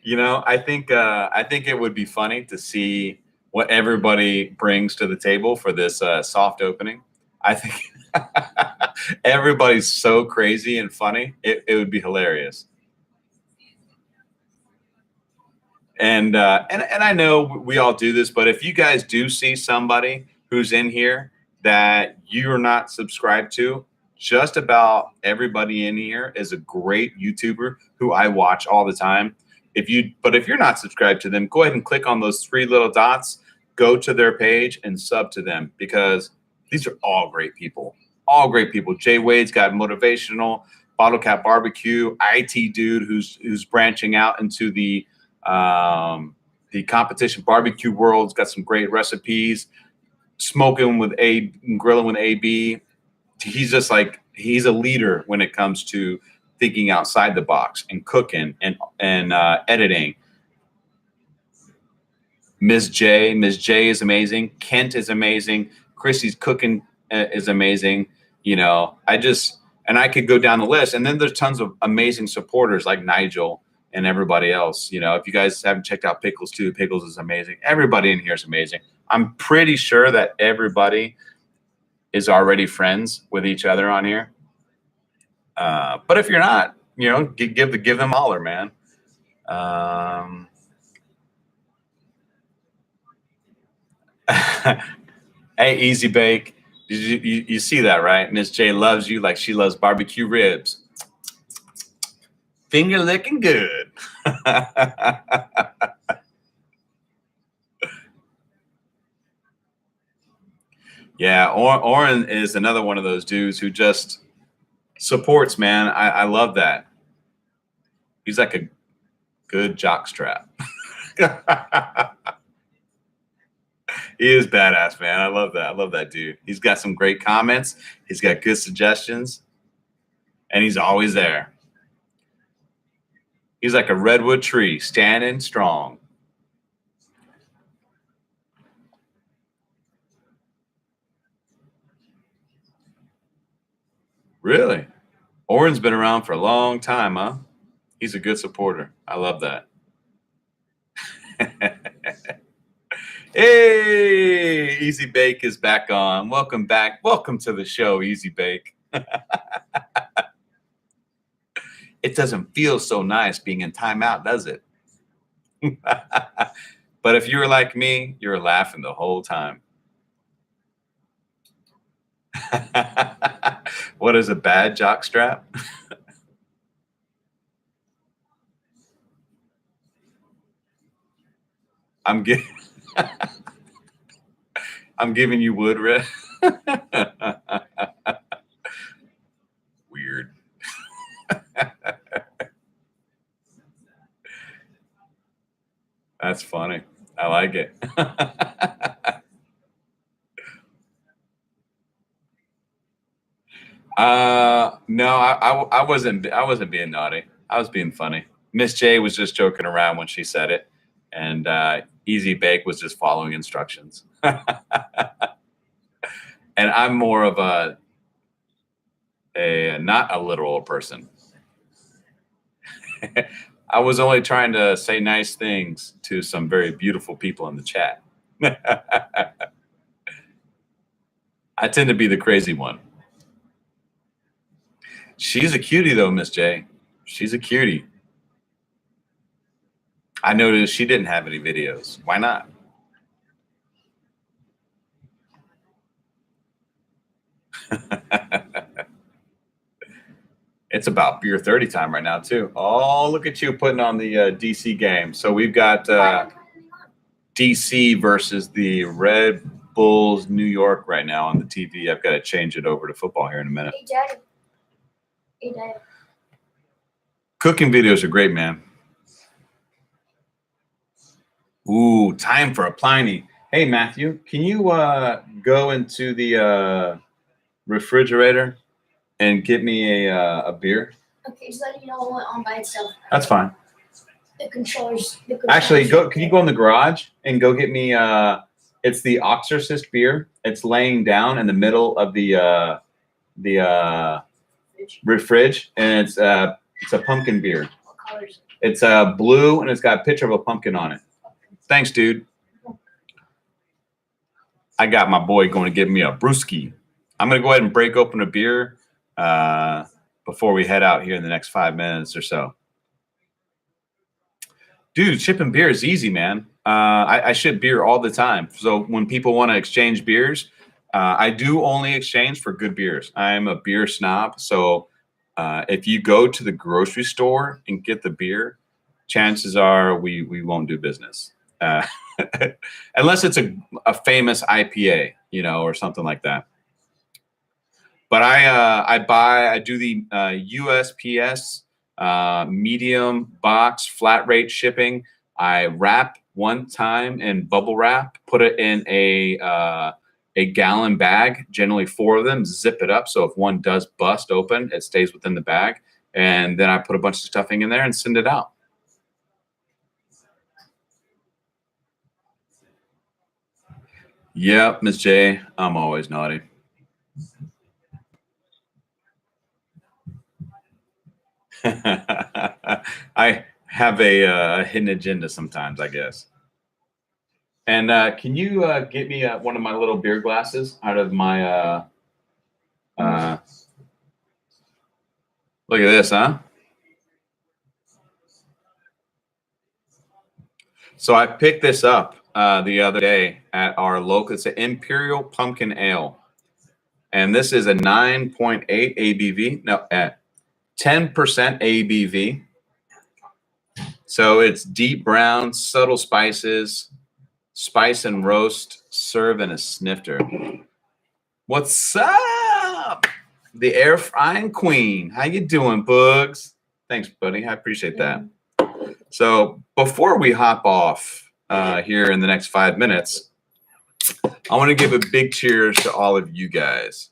You know, I think it would be funny to see what everybody brings to the table for this soft opening. I think everybody's so crazy and funny. It would be hilarious. And I know we all do this, but if you guys do see somebody who's in here that you're not subscribed to, just about everybody in here is a great YouTuber who I watch all the time. If you're not subscribed to them, go ahead and click on those 3 little dots, go to their page and sub to them, because these are all great people. All great people. Jay Wade's got motivational, Bottle Cap Barbecue, IT dude who's branching out into the competition barbecue world's got some great recipes. Smoking with grilling with AB. He's just like, he's a leader when it comes to thinking outside the box and cooking and editing. Ms. J is amazing. Kent is amazing. Chrissy's cooking is amazing. You know, I could go down the list, and then there's tons of amazing supporters like Nigel and everybody else. You know, if you guys haven't checked out Pickles too, Pickles is amazing. Everybody in here is amazing. I'm pretty sure that everybody is already friends with each other on here. But if you're not, you know, give them a holler, man. Hey, Easy Bake. You see that, right? Miss J loves you like she loves barbecue ribs. Finger licking good. Yeah, Oren is another one of those dudes who just supports, man. I love that. He's like a good jockstrap. He is badass, man. I love that. I love that dude. He's got some great comments. He's got good suggestions, and he's always there. He's like a redwood tree, standing strong. Really? Oren Jordan's been around for a long time, huh? He's a good supporter. I love that. Hey, Easy Bake is back on. Welcome back. Welcome to the show, Easy Bake. It doesn't feel so nice being in timeout, does it? But if you're like me, you're laughing the whole time. What is a bad jockstrap? I'm giving you wood, Red. Weird. That's funny. I like it. No, I wasn't being naughty. I was being funny. Miss J was just joking around when she said it, and Easy Bake was just following instructions. And I'm more of a not a literal person. I was only trying to say nice things to some very beautiful people in the chat. I tend to be the crazy one. She's a cutie though, Miss J. She's a cutie. I noticed she didn't have any videos. Why not? It's about beer 30 time right now too. Oh, look at you putting on the DC game. So we've got DC versus the Red Bulls New York right now on the TV. I've got to change it over to football here in a minute. Hey, Dad. Cooking videos are great, man. Ooh, time for a Pliny. Hey, Matthew, can you go into the refrigerator and get me a beer? Okay, just letting you know it went on by itself. That's fine. The controllers. Actually, can you go in the garage and go get me it's the Oxorcist beer. It's laying down in the middle of the fridge, and it's a pumpkin beer. What color is it? It's blue, and it's got a picture of a pumpkin on it. Thanks, dude. I got my boy going to give me a brewski. I'm going to go ahead and break open a beer before we head out here in the next 5 minutes or so. Dude, shipping beer is easy, man. I ship beer all the time. So when people want to exchange beers, I do only exchange for good beers. I'm a beer snob. So if you go to the grocery store and get the beer, chances are we won't do business. Unless it's a famous IPA, or something like that. But I do the USPS medium box flat rate shipping. I wrap one time in bubble wrap, put it in a gallon bag, generally 4 of them, zip it up. So if one does bust open, it stays within the bag. And then I put a bunch of stuffing in there and send it out. Yep, Miss J, I'm always naughty. I have a hidden agenda sometimes, I guess. And can you get me one of my little beer glasses out of my look at this, huh? So I picked this up the other day at our local. It's an Imperial Pumpkin Ale. And this is a 9.8 ABV. No, at 10% ABV. So it's deep brown, subtle spices, spice and roast, serve in a snifter. What's up? The air frying queen. How you doing, Bugs? Thanks, buddy. I appreciate that. So before we hop off here in the next 5 minutes, I want to give a big cheers to all of you guys.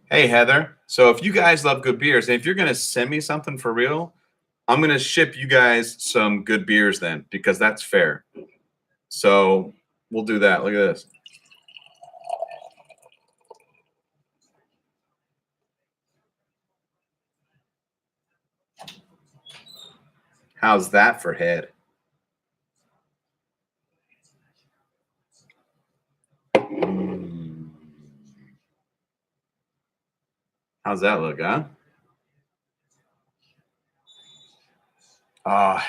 Hey, Heather. So if you guys love good beers, and if you're going to send me something for real, I'm going to ship you guys some good beers then, because that's fair. So we'll do that. Look at this. How's that for head? How's that look, huh?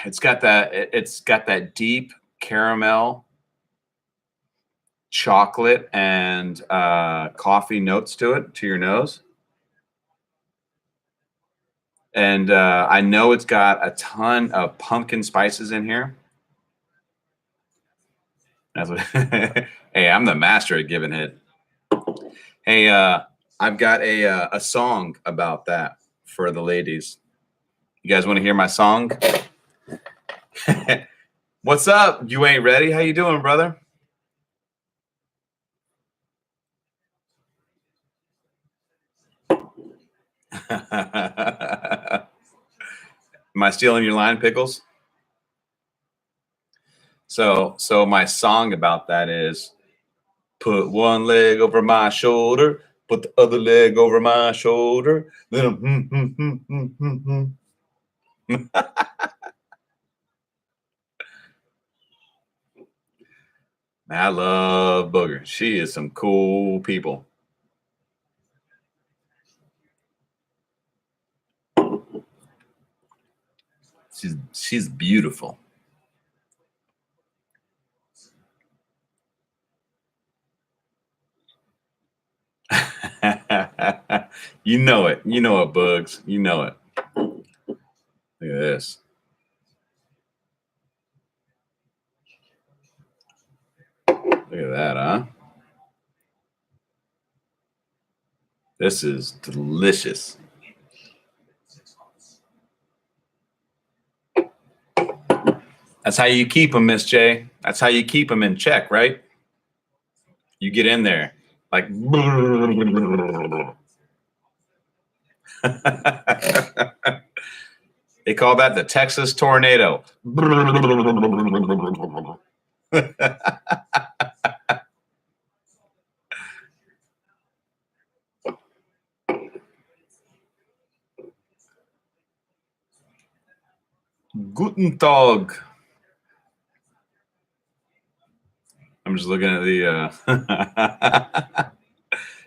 It's got that deep caramel, chocolate, and coffee notes to your nose. And I know it's got a ton of pumpkin spices in here. That's what hey, I'm the master at giving head. Hey, I've got a song about that for the ladies. You guys want to hear my song? What's up? You ain't ready? How you doing, brother? Am I stealing your line, Pickles? So my song about that is put one leg over my shoulder, put the other leg over my shoulder. Then I love Booger. She is some cool people. She's beautiful. You know it. You know it, Bugs. You know it. Look at this. Look at that, huh? This is delicious. That's how you keep them, Miss J. That's how you keep them in check, right? You get in there like. They call that the Texas tornado. Guten Tag. I'm just looking at the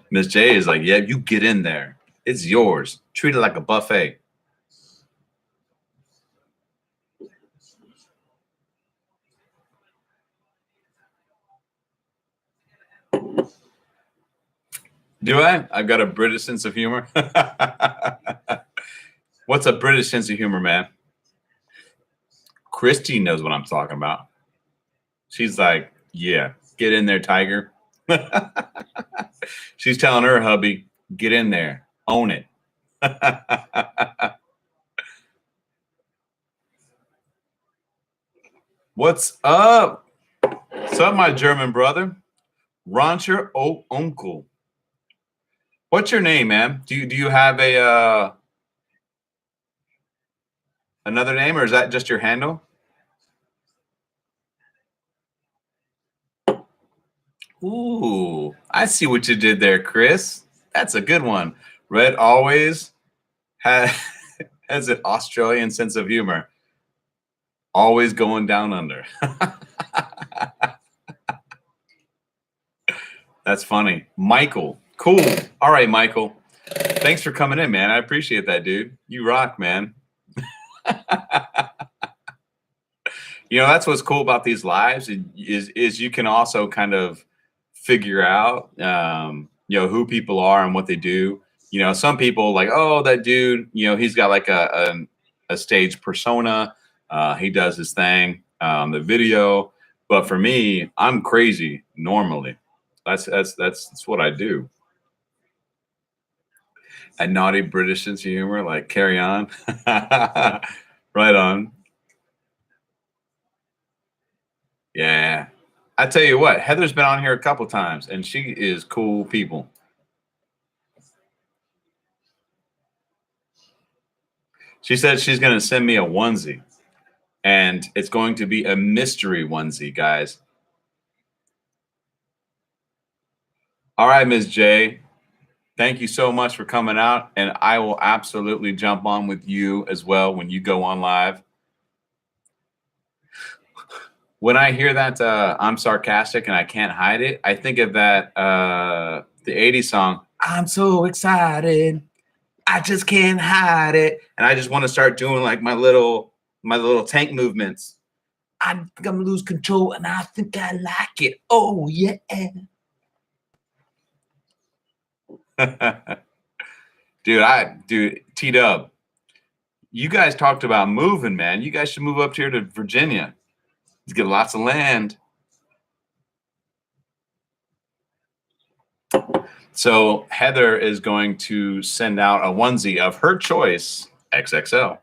Miss J is like, yeah, you get in there. It's yours. Treat it like a buffet. Do I? I've got a British sense of humor. What's a British sense of humor, man? Christy knows what I'm talking about. She's like, yeah, get in there, Tiger. She's telling her hubby, get in there, own it. What's up? What's up, my German brother? Rancher Onkel. What's your name, man? Do you have a another name, or is that just your handle? Ooh, I see what you did there, Chris. That's a good one. Red always has, has an Australian sense of humor. Always going down under. That's funny. Michael. Cool. All right, Michael. Thanks for coming in, man. I appreciate that, dude. You rock, man. You know, that's what's cool about these lives is you can also kind of figure out you know, who people are and what they do. You know, some people like, oh, that dude, you know, he's got like a stage persona. He does his thing, the video. But for me, I'm crazy normally. That's what I do. A naughty British sense of humor, like carry on. Right on. Yeah. I tell you what, Heather's been on here a couple times and she is cool people. She said she's going to send me a onesie and it's going to be a mystery onesie, guys. All right, Ms. J, thank you so much for coming out. And I will absolutely jump on with you as well when you go on live. When I hear that I'm sarcastic and I can't hide it, I think of that the 80s song, I'm so excited. I just can't hide it. And I just want to start doing like my little tank movements. I'm gonna lose control and I think I like it. Oh yeah. Dude, T-Dub, you guys talked about moving, man. You guys should move up here to Virginia. You get lots of land. So Heather is going to send out a onesie of her choice, XXL.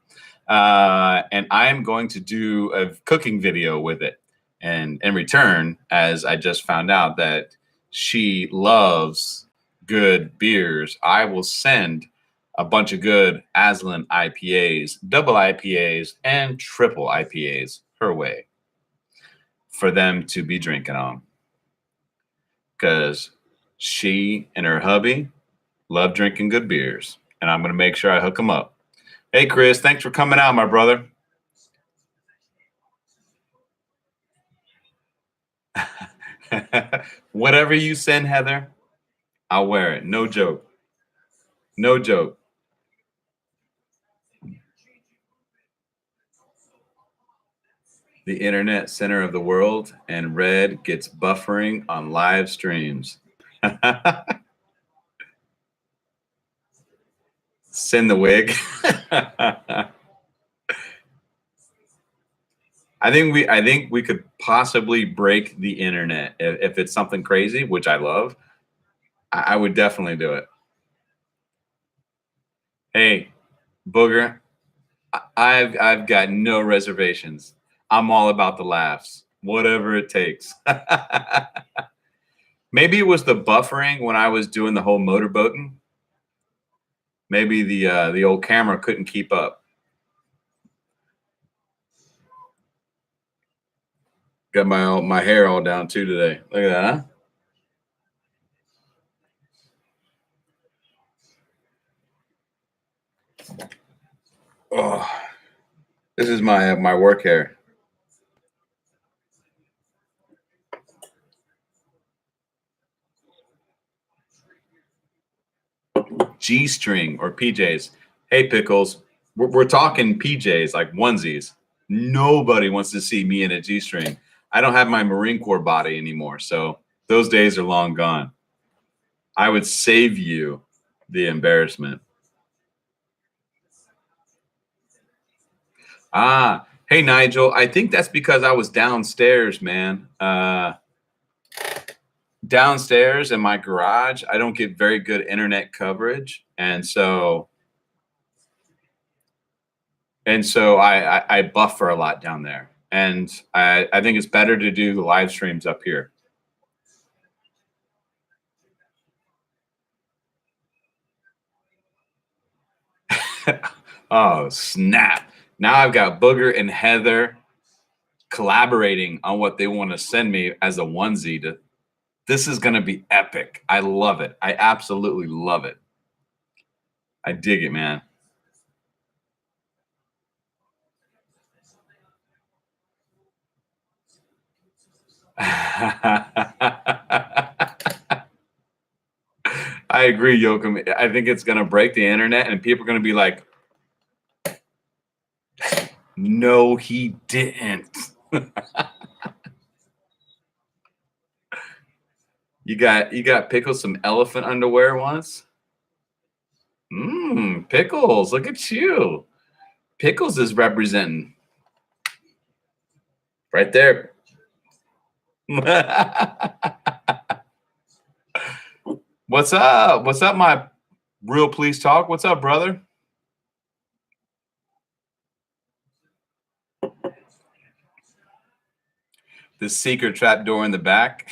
And I'm going to do a cooking video with it. And in return, as I just found out that she loves good beers, I will send a bunch of good Aslan IPAs, double IPAs, and triple IPAs her way for them to be drinking on. Because she and her hubby love drinking good beers, and I'm going to make sure I hook them up. Hey, Chris, thanks for coming out, my brother. Whatever you send, Heather, I'll wear it. No joke. No joke. The internet center of the world, and Red gets buffering on live streams. Send the wig. I think we could possibly break the internet if it's something crazy, which I love. I would definitely do it. Hey, Booger, I've got no reservations. I'm all about the laughs, whatever it takes. Maybe it was the buffering when I was doing the whole motorboating. Maybe the old camera couldn't keep up. Got my hair all down too today. Look at that, huh? Oh, this is my work hair. G-string or PJs. Hey, Pickles, we're talking PJs, like onesies. Nobody wants to see me in a G-string. I don't have my Marine Corps body anymore, so those days are long gone. I would save you the embarrassment. Ah, hey, Nigel. I think that's because I was downstairs, man. Downstairs in my garage, I don't get very good internet coverage, and so I buffer a lot down there, and I think it's better to do the live streams up here. Oh snap! Now I've got Booger and Heather collaborating on what they want to send me as a onesie. This is going to be epic. I love it. I absolutely love it. I dig it, man. I agree, Yoakum. I think it's going to break the internet, and people are going to be like, no, he didn't. You got Pickles some elephant underwear once? Pickles, look at you. Pickles is representing right there. What's up? What's up, my real police talk? What's up, brother? The secret trap door in the back.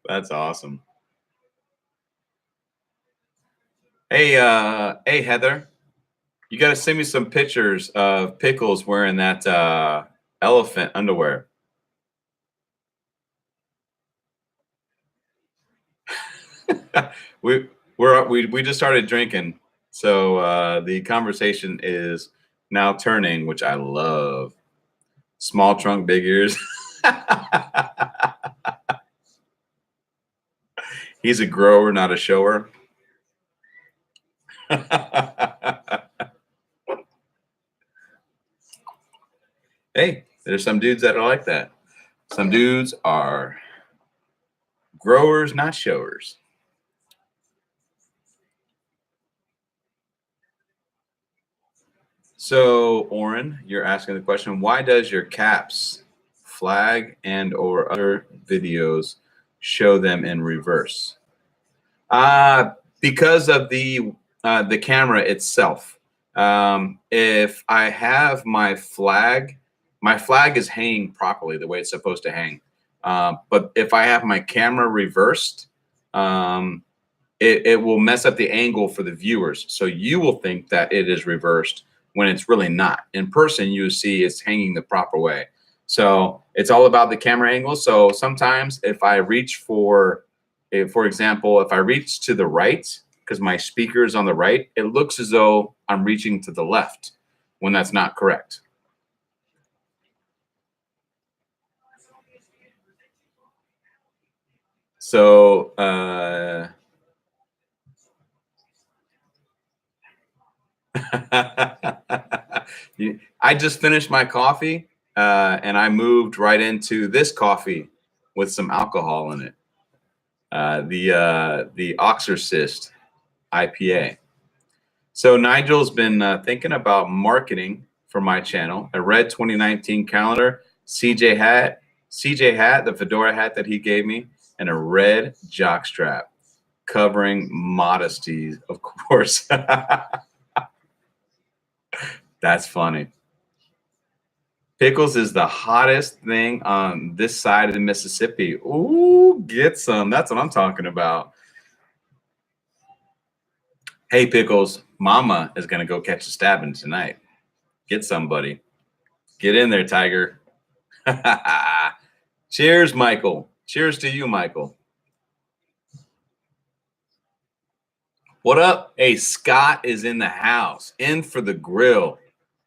That's awesome. Hey, hey, Heather, you got to send me some pictures of Pickles wearing that elephant underwear. we just started drinking, so the conversation is now turning, which I love. Small trunk, big ears. He's a grower, not a shower. Hey, there's some dudes that are like that. Some dudes are growers, not showers. So, Oren, you're asking the question, why does your caps, flag, and or other videos show them in reverse? Because of the camera itself. If I have my flag is hanging properly the way it's supposed to hang. But if I have my camera reversed, it will mess up the angle for the viewers. So you will think that it is reversed when it's really not. In person, you see it's hanging the proper way. So it's all about the camera angle. So sometimes if I reach for example, if I reach to the right, because my speaker is on the right, it looks as though I'm reaching to the left when that's not correct. So, I just finished my coffee and I moved right into this coffee with some alcohol in it. The Oxorcist IPA. So Nigel's been thinking about marketing for my channel. A red 2019 calendar, CJ hat, the fedora hat that he gave me, and a red jockstrap covering modesty, of course. That's funny. Pickles is the hottest thing on this side of the Mississippi. Ooh, get some. That's what I'm talking about. Hey, Pickles, Mama is going to go catch a stabbing tonight. Get somebody. Get in there, Tiger. Cheers, Michael. Cheers to you, Michael. What up? Hey, Scott is in the house. In for the grill.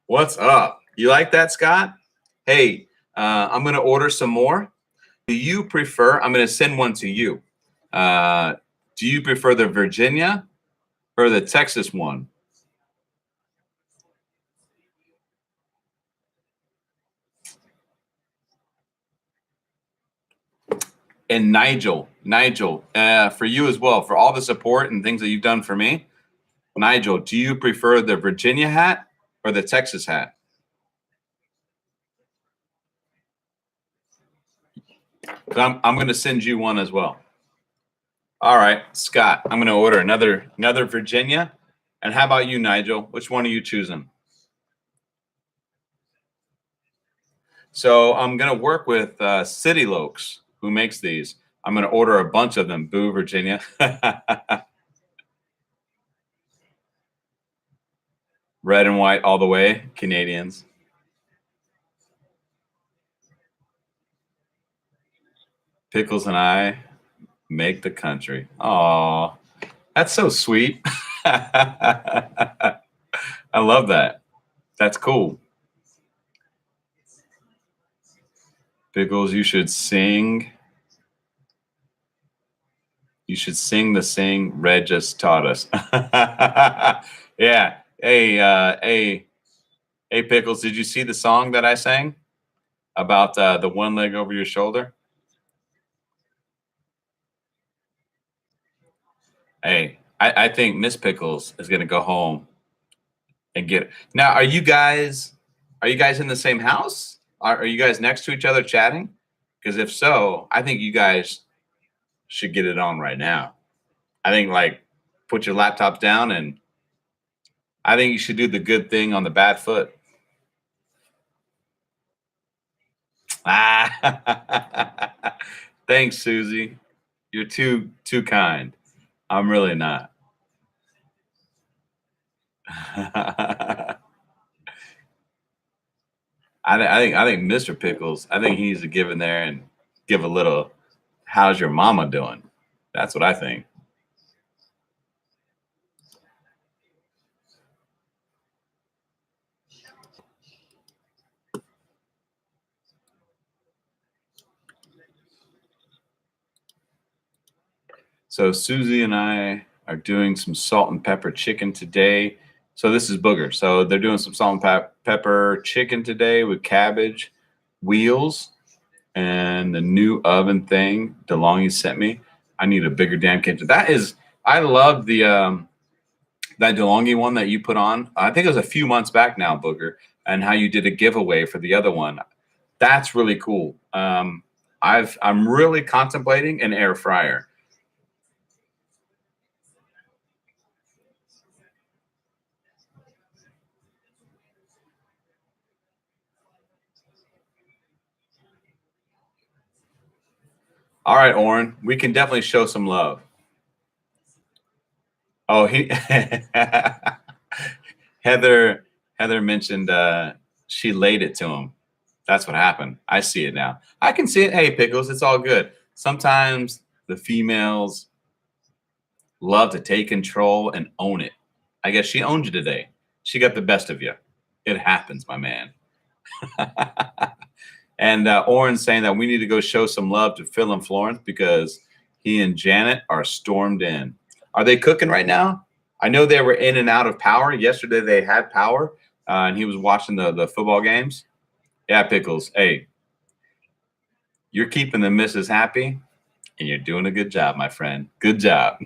What's up? You like that, Scott? Hey, I'm going to order some more. Do you prefer, I'm going to send one to you. Do you prefer the Virginia or the Texas one? And Nigel, for you as well, for all the support and things that you've done for me. Nigel, do you prefer the Virginia hat or the Texas hat? I'm going to send you one as well. All right, Scott, I'm going to order another Virginia. And how about you, Nigel? Which one are you choosing? So I'm going to work with City Lokes, who makes these. I'm going to order a bunch of them. Boo, Virginia. Red and white all the way, Canadians. Pickles and I make the country. Oh, that's so sweet. I love that. That's cool. Pickles, you should sing. You should sing the sing Red just taught us. Yeah. Hey, Pickles, did you see the song that I sang about the one leg over your shoulder? Hey, I think Miss Pickles is gonna go home and get it. Now, are you guys in the same house? Are you guys next to each other chatting? Because if so, I think you guys should get it on right now. I think like put your laptops down and I think you should do the good thing on the bad foot. Ah, thanks, Susie. You're too kind. I'm really not. I think Mr. Pickles, I think he needs to give in there and give a little, how's your mama doing? That's what I think. So Susie and I are doing some salt and pepper chicken today. So this is Booger. So they're doing some salt and pepper chicken today with cabbage, wheels, and the new oven thing DeLonghi sent me. I need a bigger damn kitchen. I love the that DeLonghi one that you put on. I think it was a few months back now, Booger, and how you did a giveaway for the other one. That's really cool. I'm really contemplating an air fryer. All right, Oren, we can definitely show some love. Oh, Heather mentioned she laid it to him. That's what happened. I see it now. I can see it. Hey, Pickles, it's all good. Sometimes the females love to take control and own it. I guess she owned you today. She got the best of you. It happens, my man. And Oren's saying that we need to go show some love to Phil and Florence because he and Janet are stormed in. Are they cooking right now? I know they were in and out of power. Yesterday they had power, and he was watching the football games. Yeah, Pickles. Hey, you're keeping the missus happy, and you're doing a good job, my friend. Good job.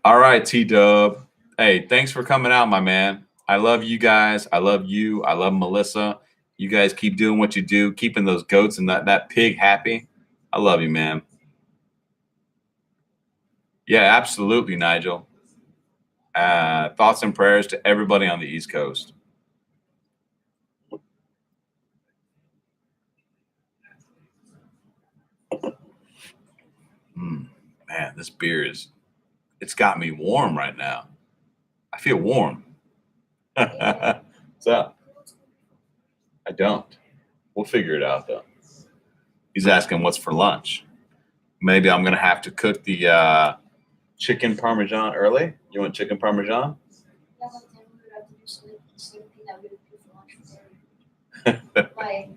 All right, T-Dub. Hey, thanks for coming out, my man. I love you guys. I love you. I love Melissa. You guys keep doing what you do, keeping those goats and that pig happy. I love you, man. Yeah, absolutely, Nigel. Thoughts and prayers to everybody on the East Coast. Man, this beer it's got me warm right now. I feel warm. So I don't. We'll figure it out though. He's asking what's for lunch. Maybe I'm gonna have to cook the chicken parmesan early. You want chicken parmesan? Yeah, but then we would have to do the same thing that we would do for lunch for like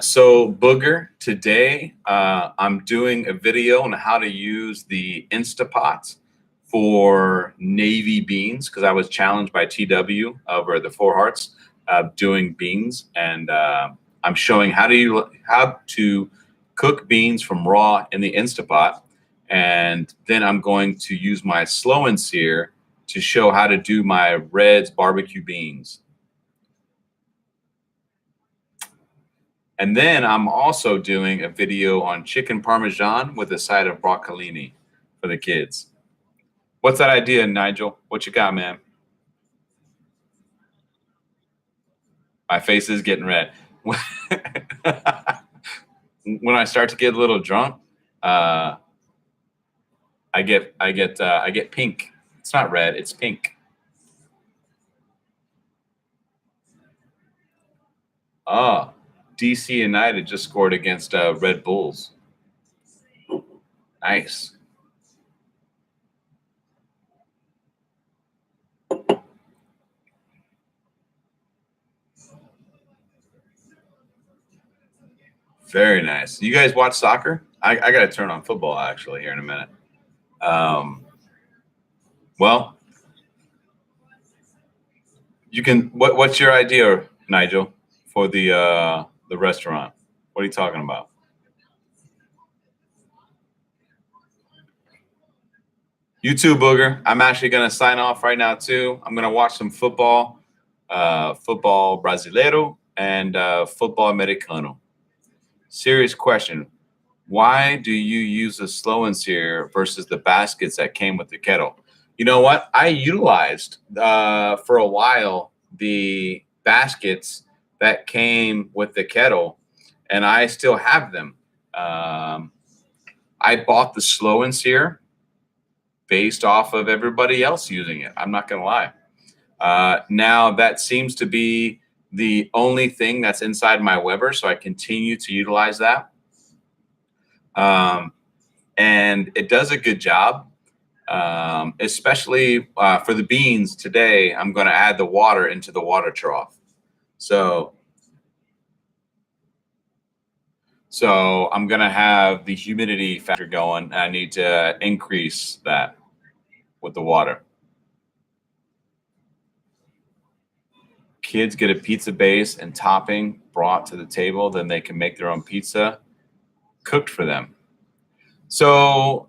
So Booger, today I'm doing a video on how to use the Instapot for navy beans because I was challenged by TW over the Four Hearts doing beans, and I'm showing how to cook beans from raw in the Instapot, and then I'm going to use my slow and sear to show how to do my Red's barbecue beans. And then I'm also doing a video on chicken parmesan with a side of broccolini for the kids. What's that idea, Nigel? What you got, man? My face is getting red. When I start to get a little drunk, I get pink. It's not red, it's pink. Oh, DC United just scored against Red Bulls. Nice. Very nice. You guys watch soccer? I got to turn on football actually here in a minute. Well, you can. What's your idea, Nigel, for the restaurant? What are you talking about? You too, Booger. I'm actually gonna sign off right now too. I'm gonna watch some football, football brasileiro and football americano. Serious question. Why do you use the slow and sear versus the baskets that came with the kettle? You know what? I utilized for a while the baskets that came with the kettle, and I still have them. I bought the slow and sear based off of everybody else using it. I'm not going to lie. Now that seems to be the only thing that's inside my Weber, so I continue to utilize that. And it does a good job. especially for the beans today. I'm going to add the water into the water trough. So I'm going to have the humidity factor going. I need to increase that with the water. Kids get a pizza base and topping brought to the table, then they can make their own pizza cooked for them. So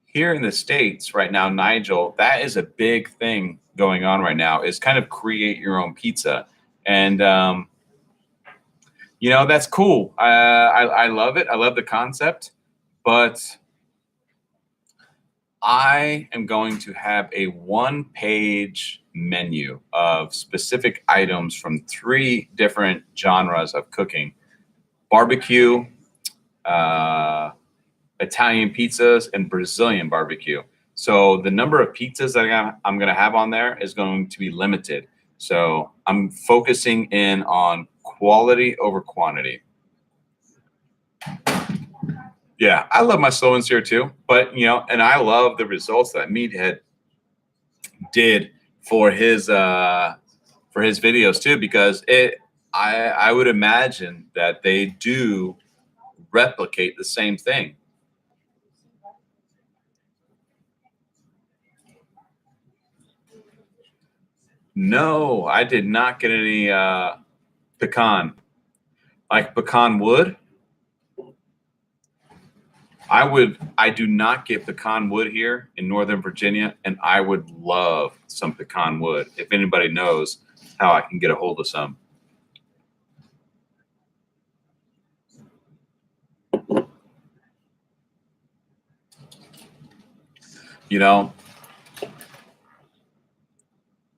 here in the States right now, Nigel, that is a big thing going on right now, is kind of create your own pizza. And, you know, that's cool. I love it. I love the concept, but I am going to have a one-page menu of specific items from 3 different genres of cooking: barbecue, Italian pizzas, and Brazilian barbecue. So the number of pizzas that I'm going to have on there is going to be limited. So I'm focusing in on quality over quantity. Yeah, I love my slow and sear too, but you know, and I love the results that Meathead did for his videos too, because I would imagine that they do replicate the same thing. No, I did not get any pecan. Like pecan wood? I do not get pecan wood here in Northern Virginia, and I would love some pecan wood. If anybody knows how I can get a hold of some. You know,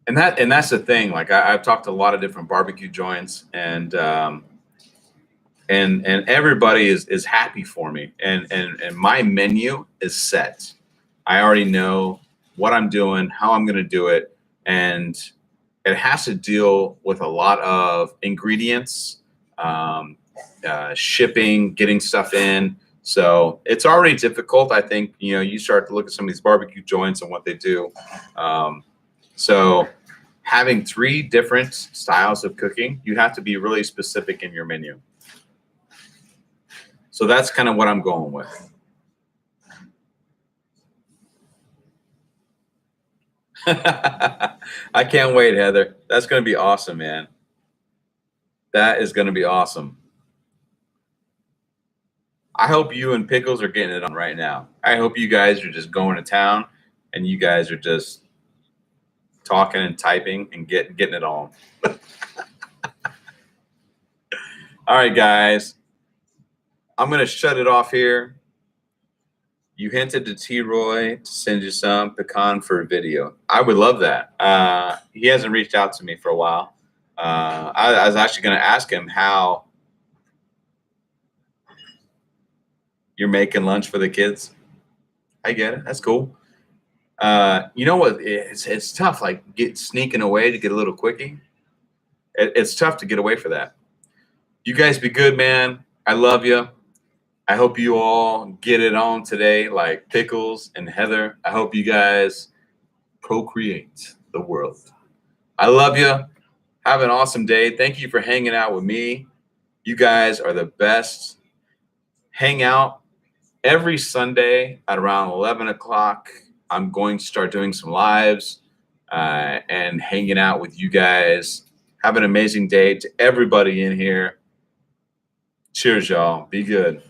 and that's the thing. Like I've talked to a lot of different barbecue joints, and everybody is happy for me, and my menu is set. I already know what I'm doing, how I'm going to do it, and it has to deal with a lot of ingredients, shipping, getting stuff in. So it's already difficult. I think, you know, you start to look at some of these barbecue joints and what they do. So having 3 different styles of cooking, you have to be really specific in your menu. So that's kind of what I'm going with. I can't wait, Heather. That's going to be awesome, man. That is going to be awesome. I hope you and Pickles are getting it on right now. I hope you guys are just going to town and you guys are just talking and typing and getting it on. All right, guys. I'm going to shut it off here. You hinted to T-Roy to send you some pecan for a video. I would love that. He hasn't reached out to me for a while. I was actually going to ask him how you're making lunch for the kids. I get it. That's cool. You know what? It's tough. Like sneaking away to get a little quickie. It's tough to get away for that. You guys be good, man. I love you. I hope you all get it on today, like Pickles and Heather. I hope you guys procreate the world. I love you. Have an awesome day. Thank you for hanging out with me. You guys are the best. Hang out every Sunday at around 11 o'clock. I'm going to start doing some lives and hanging out with you guys. Have an amazing day to everybody in here. Cheers, y'all. Be good.